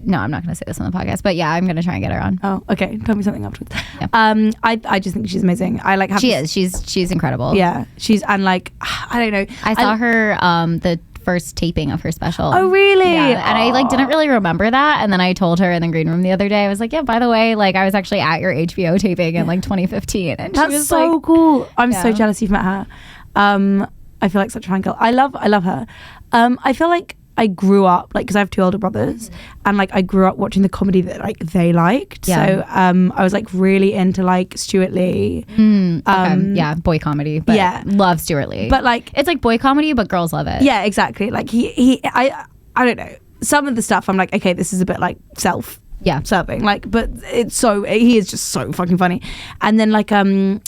no, I'm not going to say this on the podcast, but yeah, I'm going to try and get her on. Oh, okay. Tell me something afterwards. Yeah. I just think she's amazing. I like. She is. She's incredible. Yeah, and like, I don't know. I saw her the first taping of her special. Oh, really? Yeah. And I like didn't really remember that, and then I told her in the green room the other day. I was like, yeah, by the way, like I was actually at your HBO taping in like 2015, and that's she was so like, cool. I'm so jealous you've met her. I feel like such a fan girl. I love her. I feel like I grew up like because I have two older brothers, and like I grew up watching the comedy that like they liked. Yeah. So I was like really into like Stuart Lee. Yeah, boy comedy. But love Stuart Lee. But like it's like boy comedy, but girls love it. Yeah, exactly. Like I don't know. Some of the stuff I'm like, okay, this is a bit like self-serving. Like, but he is just so fucking funny. And then like a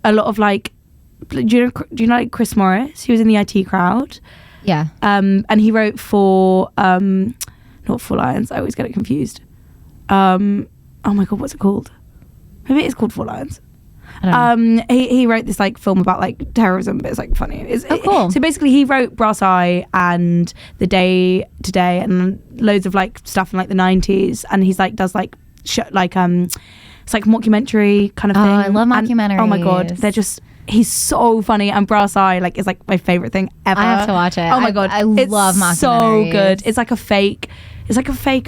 lot of like, do you know like Chris Morris? He was in the IT Crowd. Yeah. And he wrote for not Four Lions. I always get it confused. Oh my god, what's it called? Maybe it's called Four Lions. I don't know. He wrote this like film about like terrorism, but it's like funny. Cool. So basically, he wrote Brass Eye and The Day Today and loads of like stuff in like the 90s. And he's like does like it's like mockumentary kind of thing. Oh, I love mockumentaries. And, oh my god, he's so funny, and Brass Eye like is like my favorite thing ever. I have to watch it. Oh my god, I love mockumentaries. So good. It's like a fake.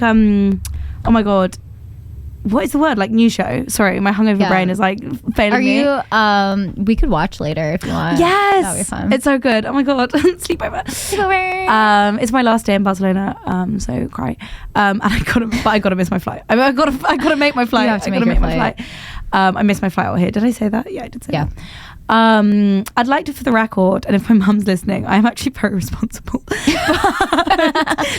Oh my god, what is the word? Like news show. Sorry, my hungover brain is like failing me. Are you? We could watch later if you want. Yes, that'd be fun. It's so good. Oh my god, sleepover. It's my last day in Barcelona. So cry. And I gotta miss my flight. I gotta make my flight. You have to make my flight. I missed my flight out here. Did I say that? Yeah, I did say that. I'd like to, for the record, and if my mum's listening, I'm actually very responsible.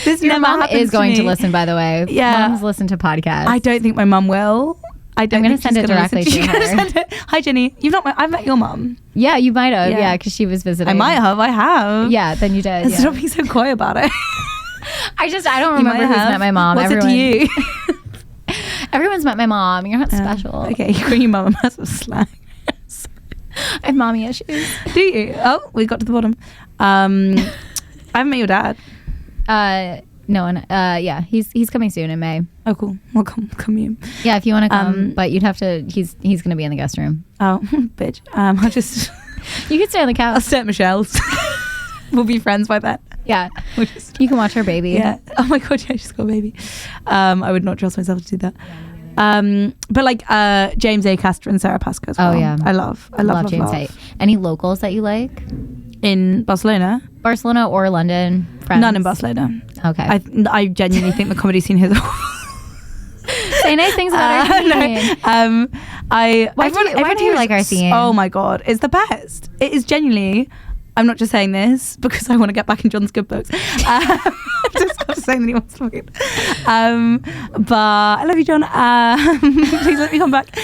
This Your mum is going to to listen, by the way. Yeah. Mums listen to podcasts. I don't think my mum will. I'm going to send it directly to her. Hi, Jenny. I've met your mum. Yeah, you might have. Yeah, because she was visiting. I might have. I have. Yeah, then you did. Stop being so coy about it. I don't remember who's met my mom. What's it to you? Everyone's met my mom. You're not special. Okay, you call your mum a massive slang. I have mommy issues. Do you? Oh, we got to the bottom. I haven't met your dad. No, and yeah, he's coming soon in May. Oh, cool. Well, come in. Yeah, if you want to come, but you'd have to. He's gonna be in the guest room. Oh, bitch. I'll just. You could stay on the couch. I'll stay at Michelle's. We'll be friends by then. Yeah, you can watch her baby. Yeah. Oh my god, yeah, she's got a baby. I would not trust myself to do that. But like James Acaster and Sarah Pascoe as well. Oh yeah, I love James A. Any locals that you like in Barcelona or London? Friends? None in Barcelona. Okay. I genuinely think the comedy scene here is Say nice things about our scene. Why do you like our scene? Oh my god, it's the best. It is genuinely. I'm not just saying this because I want to get back in John's good books. Just stop saying that he wants to fucking. But I love you, John. Please let me come back.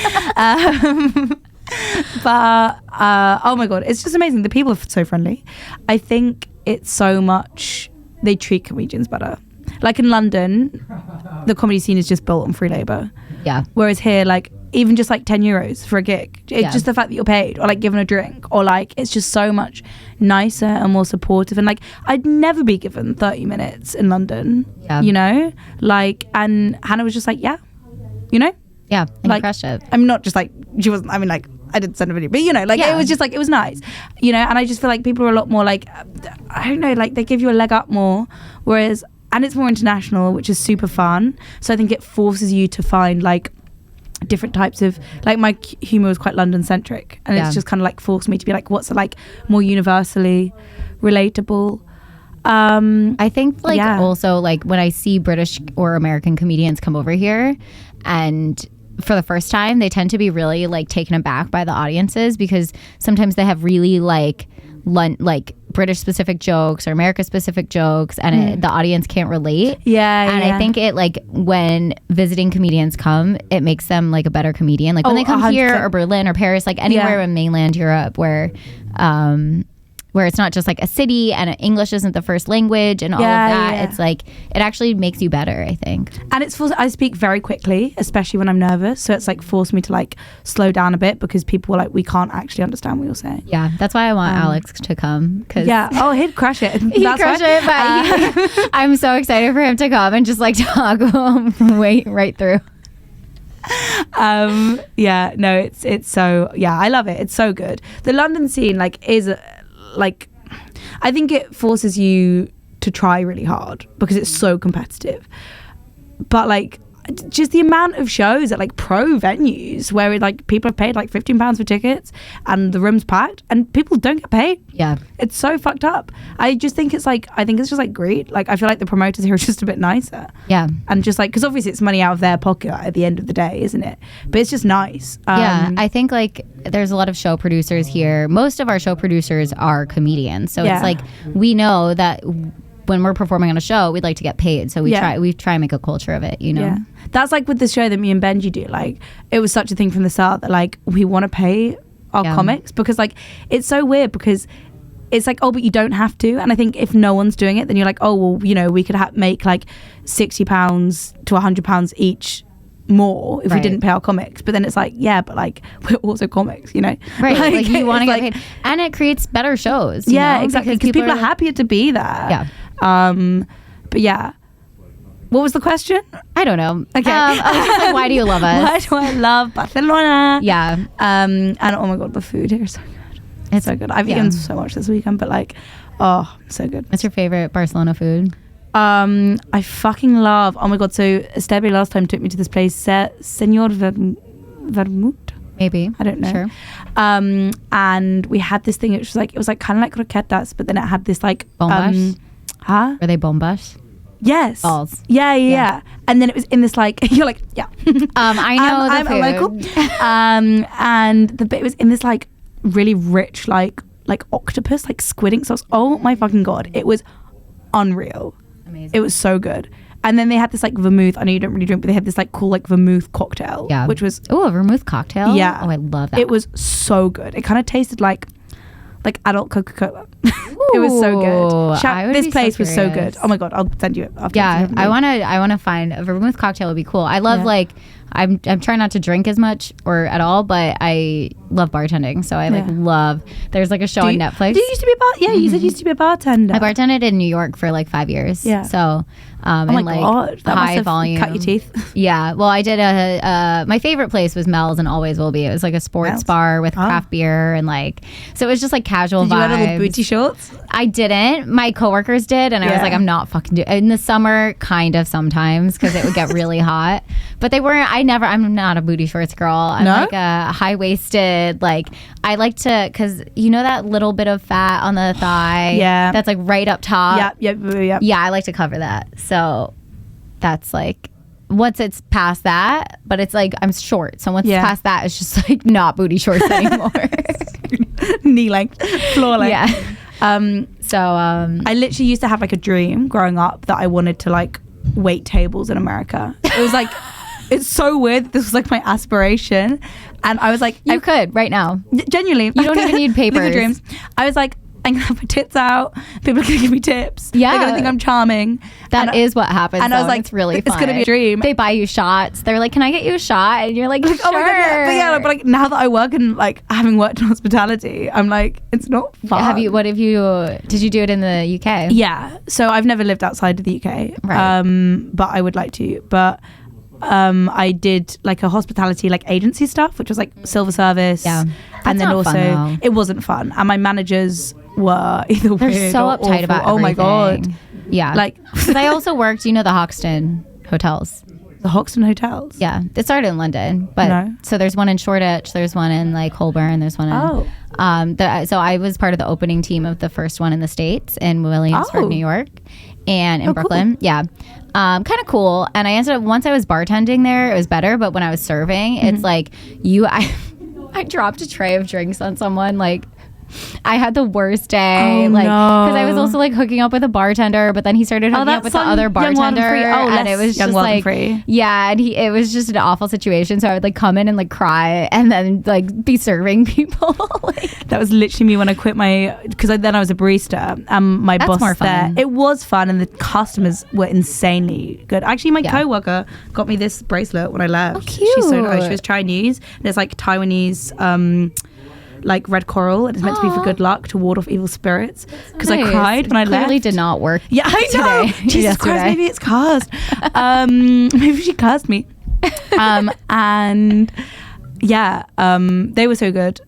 But oh my god, it's just amazing. The people are so friendly. I think it's so much they treat comedians better. Like in London, the comedy scene is just built on free labor. Yeah. Whereas here, like even just like €10 for a gig, it's just the fact that you're paid, or like given a drink, or like it's just so much nicer and more supportive. And like I'd never be given 30 minutes in London. Yeah. You know, like, and Hannah was just like, yeah, you know. Yeah, and like you crushed it. I'm not just like she wasn't. I mean, like I didn't send a video, but you know, like it was just like it was nice, you know. And I just feel like people are a lot more like I don't know, like they give you a leg up more, whereas. And it's more international, which is super fun. So I think it forces you to find like different types of like my humor was quite London centric, and it's just kind of like forced me to be like, what's like more universally relatable. I think like also like when I see British or American comedians come over here, and for the first time, they tend to be really like taken aback by the audiences because sometimes they have really like British specific jokes or America specific jokes, and the audience can't relate. I think it like when visiting comedians come, it makes them like a better comedian. Like when they come 100%. Here or Berlin or Paris, like anywhere in mainland Europe where it's not just like a city and English isn't the first language and all of that. It's like it actually makes you better, I think. And it's I speak very quickly, especially when I'm nervous, so it's like forced me to like slow down a bit because people were like, we can't actually understand what you're saying. Yeah, that's why I want Alex to come. Cause he'd crush it. He'd crush it, but I'm so excited for him to come and just like talk right through. It's so I love it. It's so good. The London scene like is like I think it forces you to try really hard because it's so competitive, but like just the amount of shows at like pro venues where like people have paid like £15 for tickets and the room's packed and people don't get paid. It's so fucked up. I just think it's like I think it's just like great. Like I feel like the promoters here are just a bit nicer, and just like because obviously it's money out of their pocket at the end of the day, isn't it? But it's just nice. I think like there's a lot of show producers here. Most of our show producers are comedians, so it's like we know that when we're performing on a show, we'd like to get paid, so we try and make a culture of it, you know. That's like with the show that me and Benji do. Like it was such a thing from the start that like we want to pay our comics because like it's so weird because it's like, oh, but you don't have to. And I think if no one's doing it, then you're like, oh well, you know, we could make like £60 to £100 each more if we didn't pay our comics. But then it's like, yeah, but like we're also comics, you know, like you want to get paid, and it creates better shows, you know? Exactly, because people are happier to be there. But what was the question? I don't know. Okay. I was just like, why do you love us? Why do I love Barcelona? And oh my god, the food here is so good. It's so good. I've eaten so much this weekend, but like, oh, so good. What's your favorite Barcelona food? I fucking love, oh my god, so Estebe last time took me to this place, Senor Vermouth, maybe, I don't know. Sure. And we had this thing, it was like kind of like croquetas, but then it had this like bombas. Are they bombas? Yes. Balls. Yeah. And then it was in this like you're like I know I'm a local. And the bit was in this like really rich like octopus like squidding sauce. Oh my fucking god, it was unreal. Amazing. It was so good. And then they had this like vermouth. I know you don't really drink, but they had this like cool like vermouth cocktail. Which was a vermouth cocktail. Yeah. Oh, I love that. It was so good. It kind of tasted like like adult Coca-Cola. It was so good. This place was so good. Oh my god, I'll send you it after. Yeah, I wanna find a vermouth cocktail would be cool. I love like I'm trying not to drink as much or at all, but I love bartending. So I like love. There's like a show on Netflix. Do you used to be a you said you used to be a bartender. I bartended in New York for like 5 years. Yeah. So oh my god, that high must have volume. Cut your teeth. Yeah. Well, I did my favorite place was Mel's and always will be. It was like a sports bar with craft beer and like, so it was just like casual vibes. Did you wear little booty shorts? I didn't. My coworkers did, and I was like, I'm not fucking doing. In the summer, kind of sometimes because it would get really hot. But they weren't. I'm not a booty shorts girl. I'm like a high waisted. Like I like to, because you know that little bit of fat on the thigh. Yeah. That's like right up top. Yeah. Yeah. I like to cover that. So that's like. Once it's past that, but it's like I'm short, so once it's past that, it's just like not booty shorts anymore. Knee length, floor length. Yeah. I literally used to have like a dream growing up that I wanted to like wait tables in America. It was like it's so weird that this was like my aspiration, and I was like, you could right now. Genuinely, you don't even need papers. Live dreams. I was like, I'm gonna have my tits out. People are gonna give me tips. Yeah, they're gonna think I'm charming. That is what happens. And I was like, it's really fun. It's gonna be a dream. They buy you shots. They're like, can I get you a shot? And you're like, sure. Oh my god, but like now that I work in like having worked in hospitality, I'm like, it's not fun. Did you do it in the UK? Yeah. So I've never lived outside of the UK. Right. But I would like to. But I did like a hospitality like agency stuff, which was like silver service. Yeah. And then also it wasn't fun. And my managers were either weird so or uptight awful. about everything. Oh my god. Yeah. Like because I also worked, you know, the Hoxton hotels. The Hoxton hotels? Yeah. It started in London. But so there's one in Shoreditch, there's one in like Holborn, there's one in so I was part of the opening team of the first one in the States in Williamsburg, New York. And in Brooklyn. Cool. Yeah. Kind of cool. And I ended up, once I was bartending there, it was better. But when I was serving, it's like I dropped a tray of drinks on someone. Like I had the worst day. Because I was also like hooking up with a bartender, but then he started hooking up with the other bartender. And it was just like, yeah. And it was just an awful situation. So I would like come in and like cry and then like be serving people. That was literally me when I quit because then I was a barista. My boss more fun. There. It was fun and the customers were insanely good. Actually, my coworker got me this bracelet when I left. Oh, cute. She's so nice. She was Chinese. And it's like Taiwanese like red coral, and it's meant to be for good luck to ward off evil spirits. Because I cried when I left. Clearly did not work. Yeah, I know. Jesus Christ, maybe it's cursed. Maybe she cursed me. And yeah, they were so good.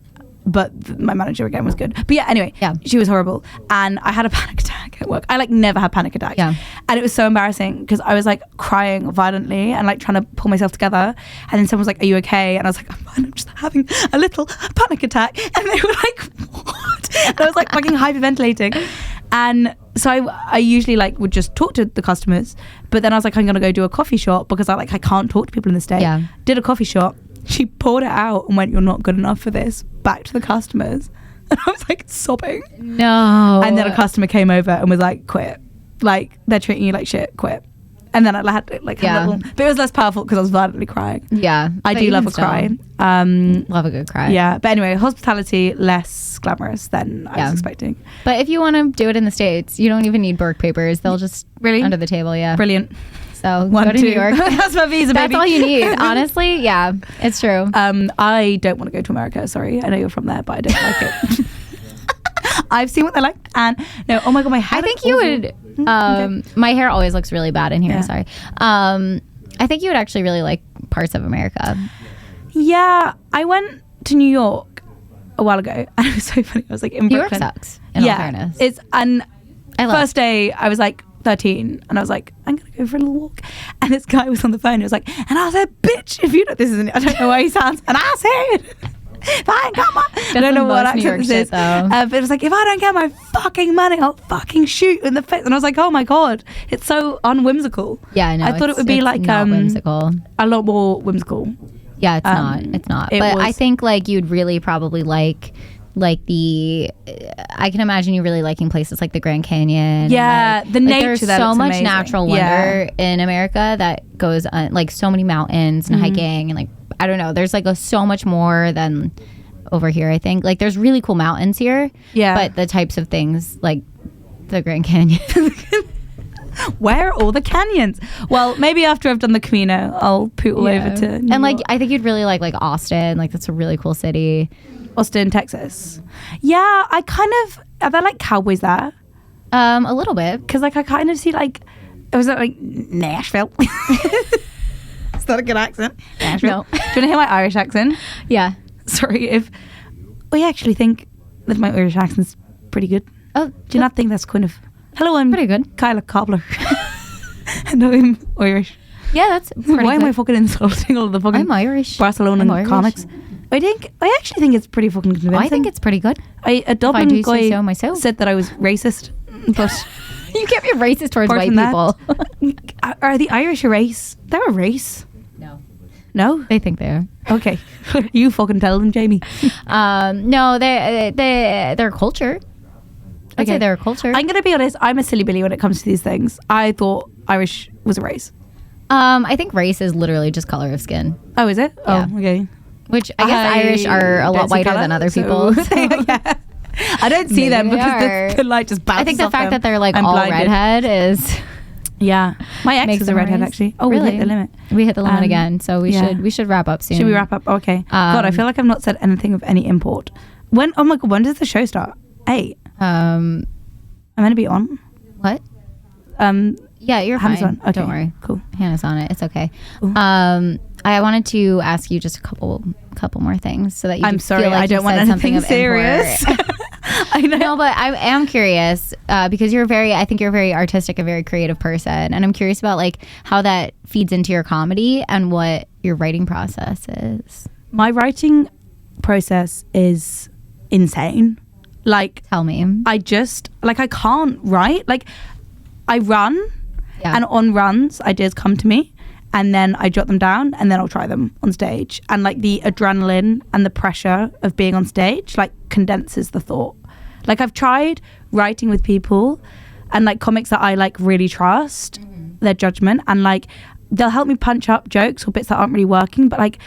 But my manager again was good. But yeah, anyway, she was horrible. And I had a panic attack at work. I like never had panic attacks. Yeah. And it was so embarrassing because I was like crying violently and like trying to pull myself together. And then someone was like, are you okay? And I was like, I'm fine, I'm just having a little panic attack. And they were like, what? And I was like fucking hyperventilating. And so I usually like would just talk to the customers. But then I was like, I'm going to go do a coffee shop because I can't talk to people in this day. Yeah. Did a coffee shop. She poured it out and went, you're not good enough for this, back to the customers. And I was like sobbing. No. And then a customer came over and was like, quit. Like, they're treating you like shit, quit. And then I had like a little, but it was less powerful because I was violently crying. Yeah. I do love a cry. Love a good cry. Yeah. But anyway, hospitality, less glamorous than I was expecting. But if you want to do it in the States, you don't even need work papers. They'll just under the table. Yeah. Brilliant. So go to New York. That's my visa, baby. That's all you need. Honestly, yeah, it's true. I don't want to go to America. Sorry, I know you're from there, but I don't like it. I've seen what they're like, and no, oh my god, my hair. I think you would. My hair always looks really bad in here. Yeah. Sorry. I think you would actually really like parts of America. Yeah, I went to New York a while ago, and it was so funny. I was like in Brooklyn. New York sucks. In all fairness, it's first day I was like 13 and I was like, I'm gonna go for a little walk, and this guy was on the phone. He was like, and I said, bitch, if you know this isn't, I don't know why he sounds, and I said, if I ain't got my, I don't know what accent this is, but it was like, if I don't get my fucking money, I'll fucking shoot you in the face. And I was like, oh my god, it's so unwhimsical. Yeah, I know. I thought it would be like whimsical, a lot more whimsical. Yeah, it's not. But I think like you'd really probably like I can imagine you really liking places like the Grand Canyon. Yeah, the nature. There's so much amazing. Natural wonder in America that goes on, like so many mountains and hiking and like I don't know. There's like so much more than over here, I think. Like, there's really cool mountains here. Yeah. But the types of things, like the Grand Canyon. Where are all the canyons? Well, maybe after I've done the Camino, I'll poodle over to New and, like, York. I think you'd really like Austin. Like, that's a really cool city. Austin, Texas. Yeah, I kind of... Are there, like, cowboys there? A little bit. Because, like, I kind of see, like... Was it, like, Nashville? Is that a good accent? Nashville. No. Do you want to hear my Irish accent? Yeah. Sorry, if... I actually think that my Irish accent's pretty good. Oh, Do you not think that's kind of... Hello, I'm pretty good. Kyla Cobbler. And I'm Irish. Yeah, that's pretty Why am good. I fucking insulting all of the fucking I'm Irish. Barcelona I'm Irish. comics? I actually think it's pretty fucking convincing. I think it's pretty good. A Dublin do guy say so myself. said that I was racist, but You can't be racist towards apart white from people. that, are the Irish a race? They're a race. No? They think they are. Okay. You fucking tell them, Jamie. No, they're a culture. I'd say they're a culture. I'm going to be honest, I'm a silly billy when it comes to these things. I thought Irish was a race. I think race is literally just color of skin. Oh, is it? Yeah. Oh, okay. Which I guess Irish are a lot don't see whiter colour, than other so- people. Yeah. I don't see Maybe them they because are. the light just bounces I think the off fact them. that they're like I'm all blinded. redhead is Yeah. My ex makes was a them redhead, race. actually. Oh, we Really? hit the limit. We hit the limit Um, again, so we should wrap up soon. Should we wrap up? Okay. God, I feel like I've not said anything of any import. Oh my God, when does the show start? 8. Um, I'm going to be on. what? Um, Yeah, you're Hannah's fine. on. Okay. Don't worry. Cool. Hannah's on it. It's okay. Ooh. I wanted to ask you just a couple more things so that you I'm could sorry, feel like I don't you want said something anything of serious. import. I know. No, but I am curious because I think you're a very artistic, a very creative person, and I'm curious about like how that feeds into your comedy and what your writing process is. My writing process is insane. Like, Tell me. I can't write. Like, I run, Yeah. and on runs, ideas come to me, and then I jot them down, and then I'll try them on stage. And like the adrenaline and the pressure of being on stage, like, condenses the thought. Like, I've tried writing with people, and like comics that I like really trust their judgment, and like they'll help me punch up jokes or bits that aren't really working, but like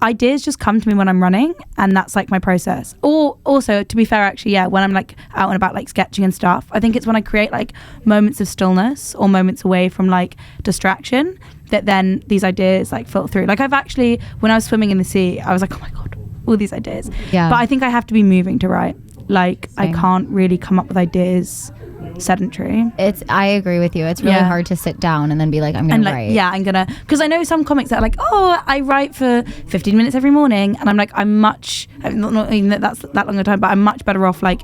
ideas just come to me when I'm running, and that's like my process. Or also, to be fair, actually, yeah, when I'm like out and about like sketching and stuff, I think it's when I create like moments of stillness or moments away from like distraction that then these ideas like filter through. Like, I've actually, when I was swimming in the sea, I was like, oh my God, all these ideas. Yeah. But I think I have to be moving to write. Like, Same. I can't really come up with ideas sedentary. I agree with you. It's really Yeah. hard to sit down and then be like, I'm And gonna like, write. yeah, I'm gonna, because I know some comics that are like, oh, I write for 15 minutes every morning, and I'm like, I'm not even that that's that long a time, but I'm much better off like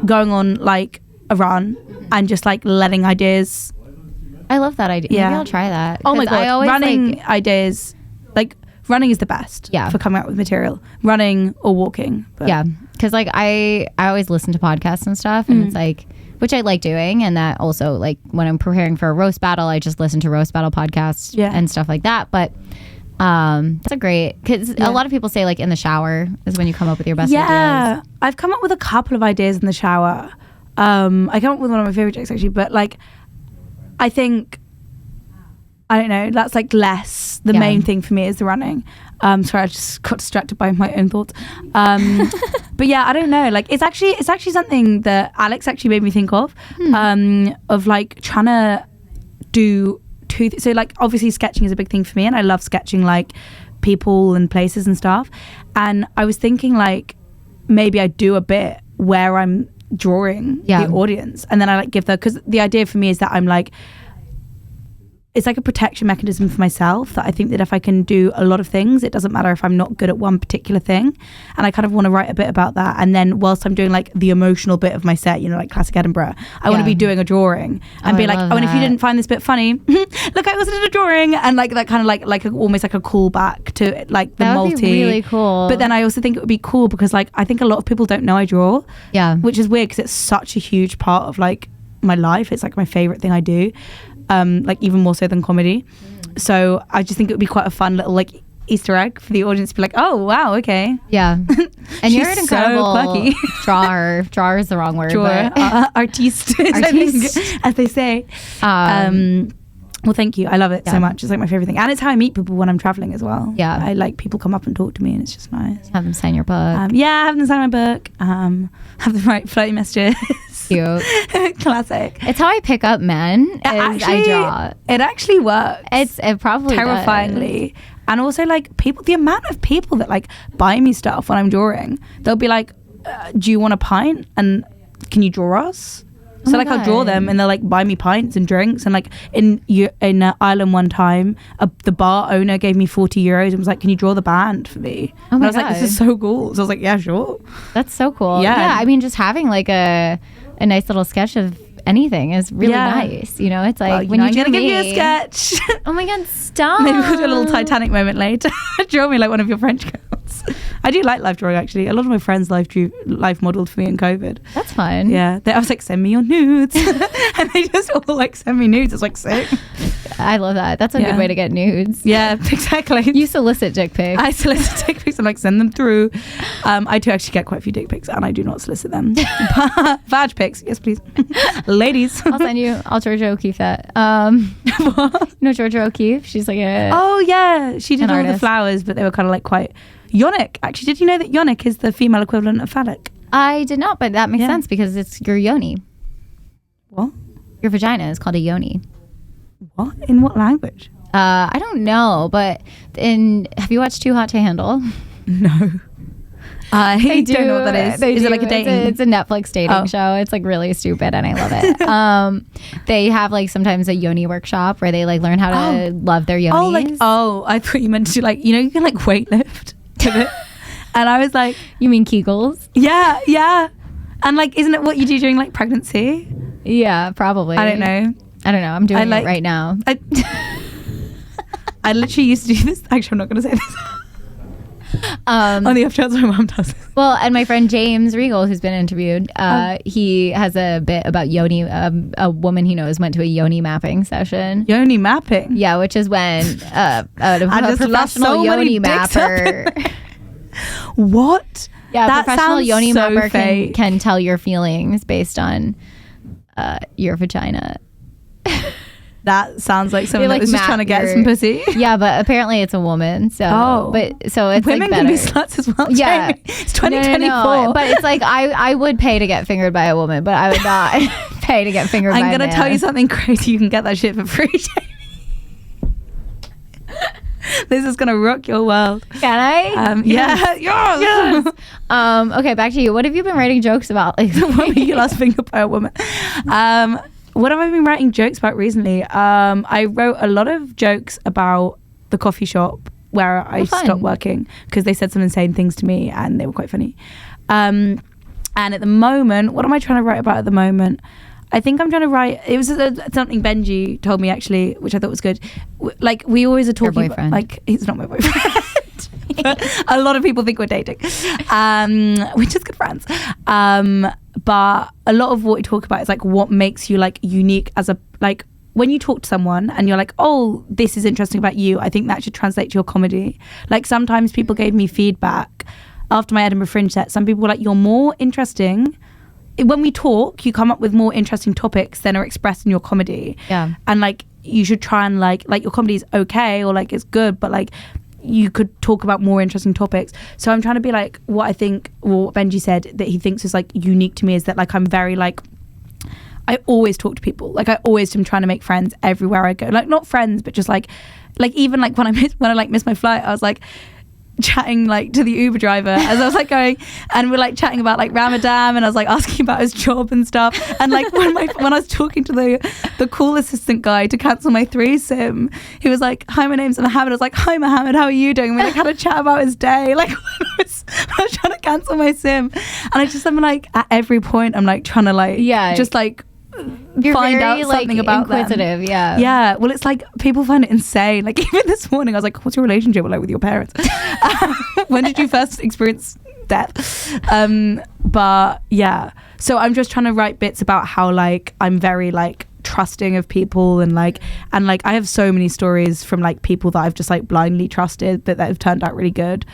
going on like a run and just like letting ideas. I love that idea. Yeah. Maybe I'll try that. Oh my 'Cause I God, always, running like, ideas, like running is the best. Yeah. For coming out with material, running or walking. But yeah, because like I always listen to podcasts and stuff, and it's like, which I like doing, and that also like when I'm preparing for a roast battle, I just listen to roast battle podcasts and stuff like that. But that's a great, because a lot of people say like in the shower is when you come up with your best ideas. I've come up with a couple of ideas in the shower. I came up with one of my favorite jokes actually, but like I think, I don't know, that's like less the main thing for me is the running. Sorry, I just got distracted by my own thoughts. But yeah, I don't know, like it's actually something that Alex actually made me think of like trying to do so like obviously sketching is a big thing for me, and I love sketching like people and places and stuff, and I was thinking like maybe I do a bit where I'm drawing the audience, and then I like give because the idea for me is that I'm like, it's like a protection mechanism for myself, that I think that if I can do a lot of things, it doesn't matter if I'm not good at one particular thing. And I kind of want to write a bit about that, and then whilst I'm doing like the emotional bit of my set, you know, like classic Edinburgh, I want to be doing a drawing and be like, oh, and if you didn't find this bit funny, look, I also did a drawing, and like that kind of like almost like a callback to like the That would be really cool. But then I also think it would be cool because like I think a lot of people don't know I draw, which is weird because it's such a huge part of like my life. It's like my favorite thing I do, like even more so than comedy. So I just think it would be quite a fun little like Easter egg for the audience to be like, oh wow, okay. And you're an incredible quirky drawer is the wrong word, drawer, but artiste, I think, as they say. Well, thank you. I love it so much. It's like my favorite thing. And it's how I meet people when I'm traveling as well. Yeah. I like people come up and talk to me and it's just nice. Have them sign your book. Have them sign my book. Have them write flirty messages. Cute. Classic. It's how I pick up men. I draw. It actually works. It probably terrifyingly does. And also like the amount of people that like buy me stuff when I'm drawing, they'll be like, do you want a pint and can you draw us? So like I'll draw them and they'll like buy me pints and drinks. And like in Ireland one time, the bar owner gave me €40 and was like, can you draw the band for me? And I was like, this is so cool. So I was like, yeah, sure. That's so cool. Yeah. I mean, just having like a nice little sketch of anything is really nice. You know, it's like when I'm gonna give you a sketch. Oh my God, stop. Maybe we'll do a little Titanic moment later. Draw me like one of your French girls. I do like life drawing actually. A lot of my friends life modeled for me in COVID. That's fun. Yeah, I was like, send me your nudes, and they just all like send me nudes. It's like sick. I love that. That's a good way to get nudes. Yeah, exactly. You solicit dick pics. I solicit dick pics and like send them through. I do actually get quite a few dick pics, and I do not solicit them. Vag pics, yes please, ladies. I'll send you. I'll Georgia O'Keeffe that. You know Georgia O'Keeffe? She's like a. Oh yeah, she did all artist. the flowers, but they were kind of like quite. Yonic. Actually, did you know that yonic is the female equivalent of phallic? I did not, but that makes sense because it's your yoni. What? Your vagina is called a yoni. What? In what language? I don't know, but have you watched Too Hot to Handle? No. I don't know what that is. Is it like a dating? It's a Netflix dating show. It's like really stupid and I love it. They have like sometimes a yoni workshop where they like learn how to love their yonis. I thought you meant to like, you can like weightlift with it. And I was like, you mean Kegels? Yeah. And like, isn't it what you do during like pregnancy? Yeah, probably. I don't know. I'm doing it right now. I literally used to do this. Actually, I'm not going to say this. On the off chance my mom does this. Well, and my friend James Regal, who's been interviewed, he has a bit about yoni. A woman he knows went to a yoni mapping session. Yoni mapping? Yeah, which is when a professional yoni mapper. What? Yeah, that professional yoni so mapper can tell your feelings based on your vagina. That sounds like someone like that was just trying to get some pussy. Yeah, but apparently it's a woman. So, so it's women like can be sluts as well. Yeah, it's 2024. No. But it's like I would pay to get fingered by a woman, but I would not pay to get fingered by a man. I'm gonna tell you something crazy. You can get that shit for free. This is gonna rock your world. Can I? Yes. Okay, back to you. What have you been writing jokes about? Like when you last fingered by a woman. What have I been writing jokes about recently? I wrote a lot of jokes about the coffee shop where I stopped working because they said some insane things to me and they were quite funny. And at the moment, what am I trying to write about at the moment? I think I'm trying to write. It was something Benji told me actually, which I thought was good. Like we always are talking about, like he's not my boyfriend. A lot of people think we're dating, which is good friends. But a lot of what we talk about is like what makes you like unique as a like when you talk to someone and you're like, oh, this is interesting about you. I think that should translate to your comedy. Like sometimes people gave me feedback after my Edinburgh Fringe set. Some people were like, you're more interesting. When we talk, you come up with more interesting topics than are expressed in your comedy. Yeah. And like you should try and like your comedy is okay or like it's good, but like you could talk about more interesting topics. So I'm trying to be like what Benji said that he thinks is like unique to me is that like I'm very like I always talk to people. Like I always am trying to make friends everywhere I go. Like not friends, but just like even like when I like missed my flight, I was like chatting like to the Uber driver as I was like going, and we're like chatting about like Ramadan, and I was like asking about his job and stuff. And like when I was talking to the call assistant guy to cancel my threesome, he was like, "Hi, my name's Mohammed." I was like, "Hi, Mohammed, how are you doing?" And we like had a chat about his day. Like I was trying to cancel my sim, and I'm like at every point I'm like trying to like just like you're find very, out something about inquisitive, them. Yeah. Well, it's like people find it insane. Like even this morning, I was like, "What's your relationship like with your parents? When did you first experience death?" But yeah, so I'm just trying to write bits about how like I'm very like trusting of people and like I have so many stories from like people that I've just like blindly trusted, but that have turned out really good.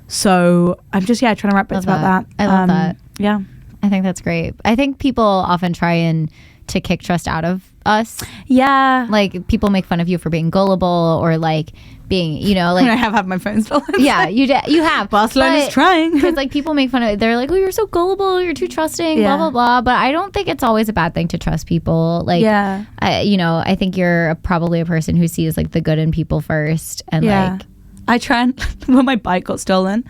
So I'm just trying to write bits about that. I love that. Yeah. I think that's great. I think people often try to kick trust out of us. Yeah. Like people make fun of you for being gullible or like being, you know, like I have had my phone stolen. yeah, you have. Barcelona's trying. Because like people make fun of it. They're like, oh, you're so gullible, you're too trusting, blah blah blah. But I don't think it's always a bad thing to trust people. Like, I think you're probably a person who sees like the good in people first. And like, I try and when my bike got stolen,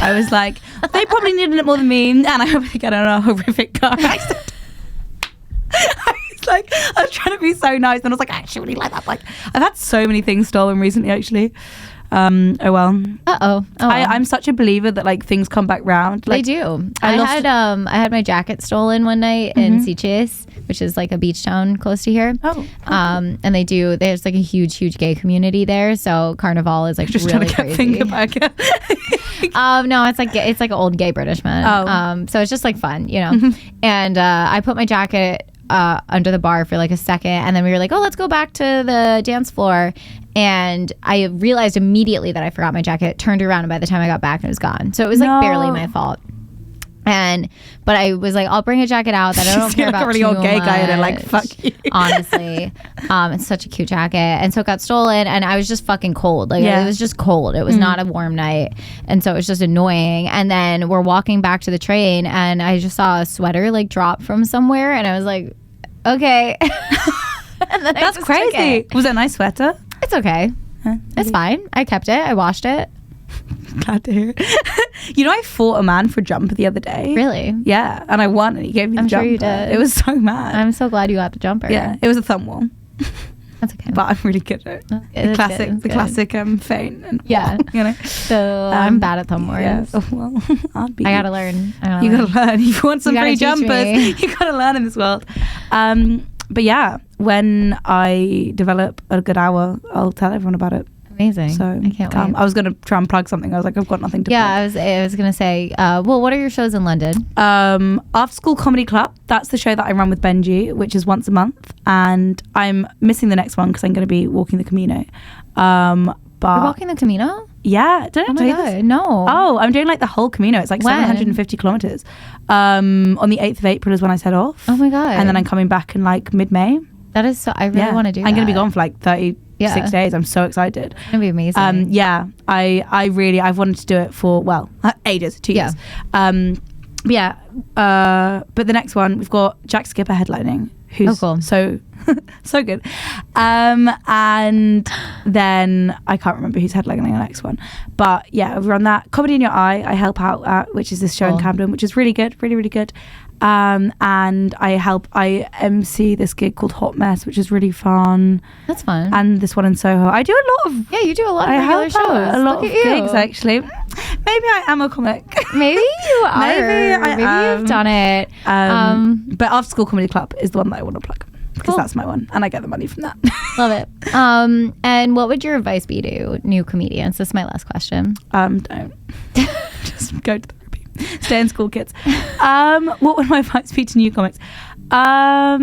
I was like, they probably needed it more than me, and I hope they get in a horrific car accident. I was trying to be so nice, and I was like, I actually really like that bike. I've had so many things stolen recently, actually. Oh well. I'm such a believer that like things come back round. Like, they do. I had my jacket stolen one night in Sitges, which is like a beach town close to here. And there's like a huge gay community there, so Carnival is like just really crazy. No, it's like an old gay British man. So it's just like fun, you know. And I put my jacket under the bar for like a second, and then we were like, oh, let's go back to the dance floor, and I realized immediately that I forgot my jacket, turned around, and by the time I got back it was gone. So it was like barely my fault. But I was like, I'll bring a jacket out that I don't care about a really old gay guy, and like, fuck you. Honestly, it's such a cute jacket, and so it got stolen, and I was just fucking cold. Like it was just cold. It was not a warm night, and so it was just annoying. And then we're walking back to the train, and I just saw a sweater like drop from somewhere, and I was like, okay. And then that's crazy. Was it a nice sweater? It's okay. It's fine. I kept it. I washed it. Glad to hear it. You know, I fought a man for a jumper the other day. Really? Yeah, and I won, and he gave me the jumper. Sure you did. It was so mad. I'm so glad you got the jumper. Yeah, it was a thumb wall. That's okay. But I'm really good at it. The classic feint. And you know. So I'm bad at thumb wars. Yeah. Oh, well, I gotta learn. You gotta learn. If you want some free jumpers, you gotta learn in this world. But yeah, when I develop a good hour, I'll tell everyone about it. Amazing. So I can't wait. I was going to try and plug something. I was like, I've got nothing to plug. I was going to say, well, what are your shows in London? After School Comedy Club. That's the show that I run with Benji, which is once a month. And I'm missing the next one because I'm going to be walking the Camino. But you're walking the Camino? Yeah. Did I tell you this? No. Oh, I'm doing like the whole Camino. It's like 750 kilometers. On the 8th of April is when I set off. Oh my God. And then I'm coming back in like mid-May. That is so, I really want to do that. I'm going to be gone for like 36 days. I'm so excited. It's going to be amazing. Yeah. I've wanted to do it for, ages, 2 years. But the next one, we've got Jack Skipper headlining, who's cool. so good. And then I can't remember who's headlining the next one. But yeah, we're on that. Comedy in Your Eye, I help out at, which is this show in Camden, which is really good, really, really good. And I MC this gig called Hot Mess, which is really fun. That's fun. And this one in Soho. I do a lot of... Yeah, you do a lot of regular shows. A lot of gigs, actually. Maybe I am a comic. Maybe you are. Maybe you've done it. But After School Comedy Club is the one that I want to plug. Because that's my one. And I get the money from that. Love it. And what would your advice be to new comedians? This is my last question. Don't. Just go to therapy. Stay in school, kids. What would my advice be to new comics? I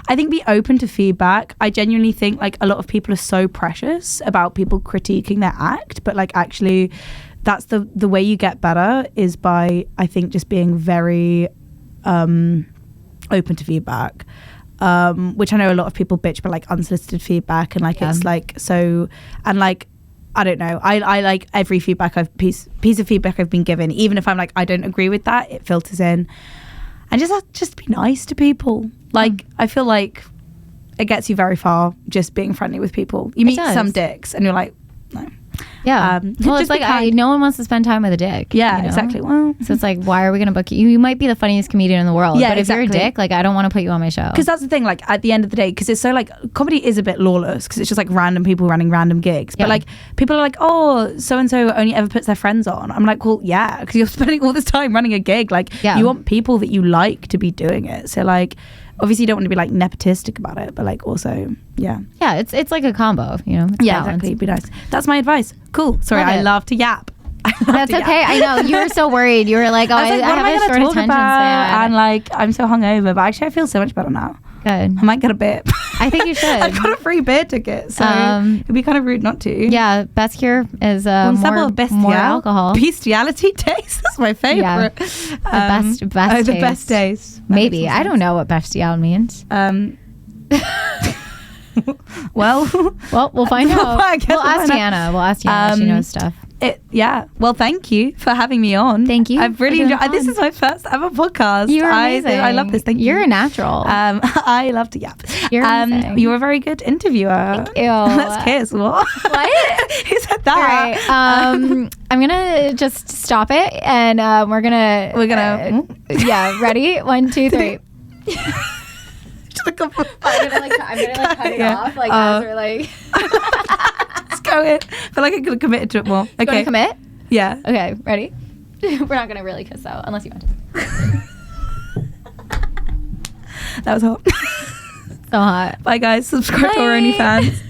think be open to feedback. I genuinely think like a lot of people are so precious about people critiquing their act, but like actually that's the way you get better is by, I think, just being very open to feedback, which I know a lot of people bitch, but like unsolicited feedback and like it's like so, and like I don't know, I like every feedback piece of feedback I've been given, even if I'm like I don't agree with that, it filters in. And just be nice to people. Like I feel like it gets you very far just being friendly with people. You meet some dicks and you're like, no. Yeah. Well, it's like no one wants to spend time with a dick. Yeah, you know? Exactly. Well, so it's like, why are we going to book you? You might be the funniest comedian in the world. Yeah, but if you're a dick, like I don't want to put you on my show. Because that's the thing, like at the end of the day, because it's so like comedy is a bit lawless because it's just like random people running random gigs. But like people are like, oh, so-and-so only ever puts their friends on. I'm like, well, yeah, because you're spending all this time running a gig. Like you want people that you like to be doing it. So like, obviously you don't want to be like nepotistic about it, but like also, yeah, it's like a combo, you know. Exactly. Be nice. That's my advice. Cool. Sorry, I love to yap. That's okay. I know you were so worried. You were like, oh, I have a short attention span, and like I'm so hungover, but actually I feel so much better now. Good. I might get a bit. I think you should. I've got a free beer ticket, so it'd be kind of rude not to. Yeah, best cure is more alcohol. Bestiality days. That's my favorite. Yeah. The best the best days. Maybe. I don't know what bestial means. Well, we'll find out. We'll ask Deanna. We'll ask Deanna. She knows stuff. Well, thank you for having me on. Thank you. I've really enjoyed. This is my first ever podcast. You're amazing. I love this. Thank you. You're a natural. I love to yap. You're amazing. You were a very good interviewer. Thank you. Let's kiss. What? Who said that? All right. I'm gonna just stop it, and we're gonna. Yeah. Ready? 1, 2, 3. I'm gonna cut it off as we're like. Just go in. I feel like I could have committed to it more. Okay. You wanna commit? Yeah. Okay. Ready? We're not gonna really kiss though, unless you want to. That was hot. So hot. Bye guys. Subscribe to our OnlyFans.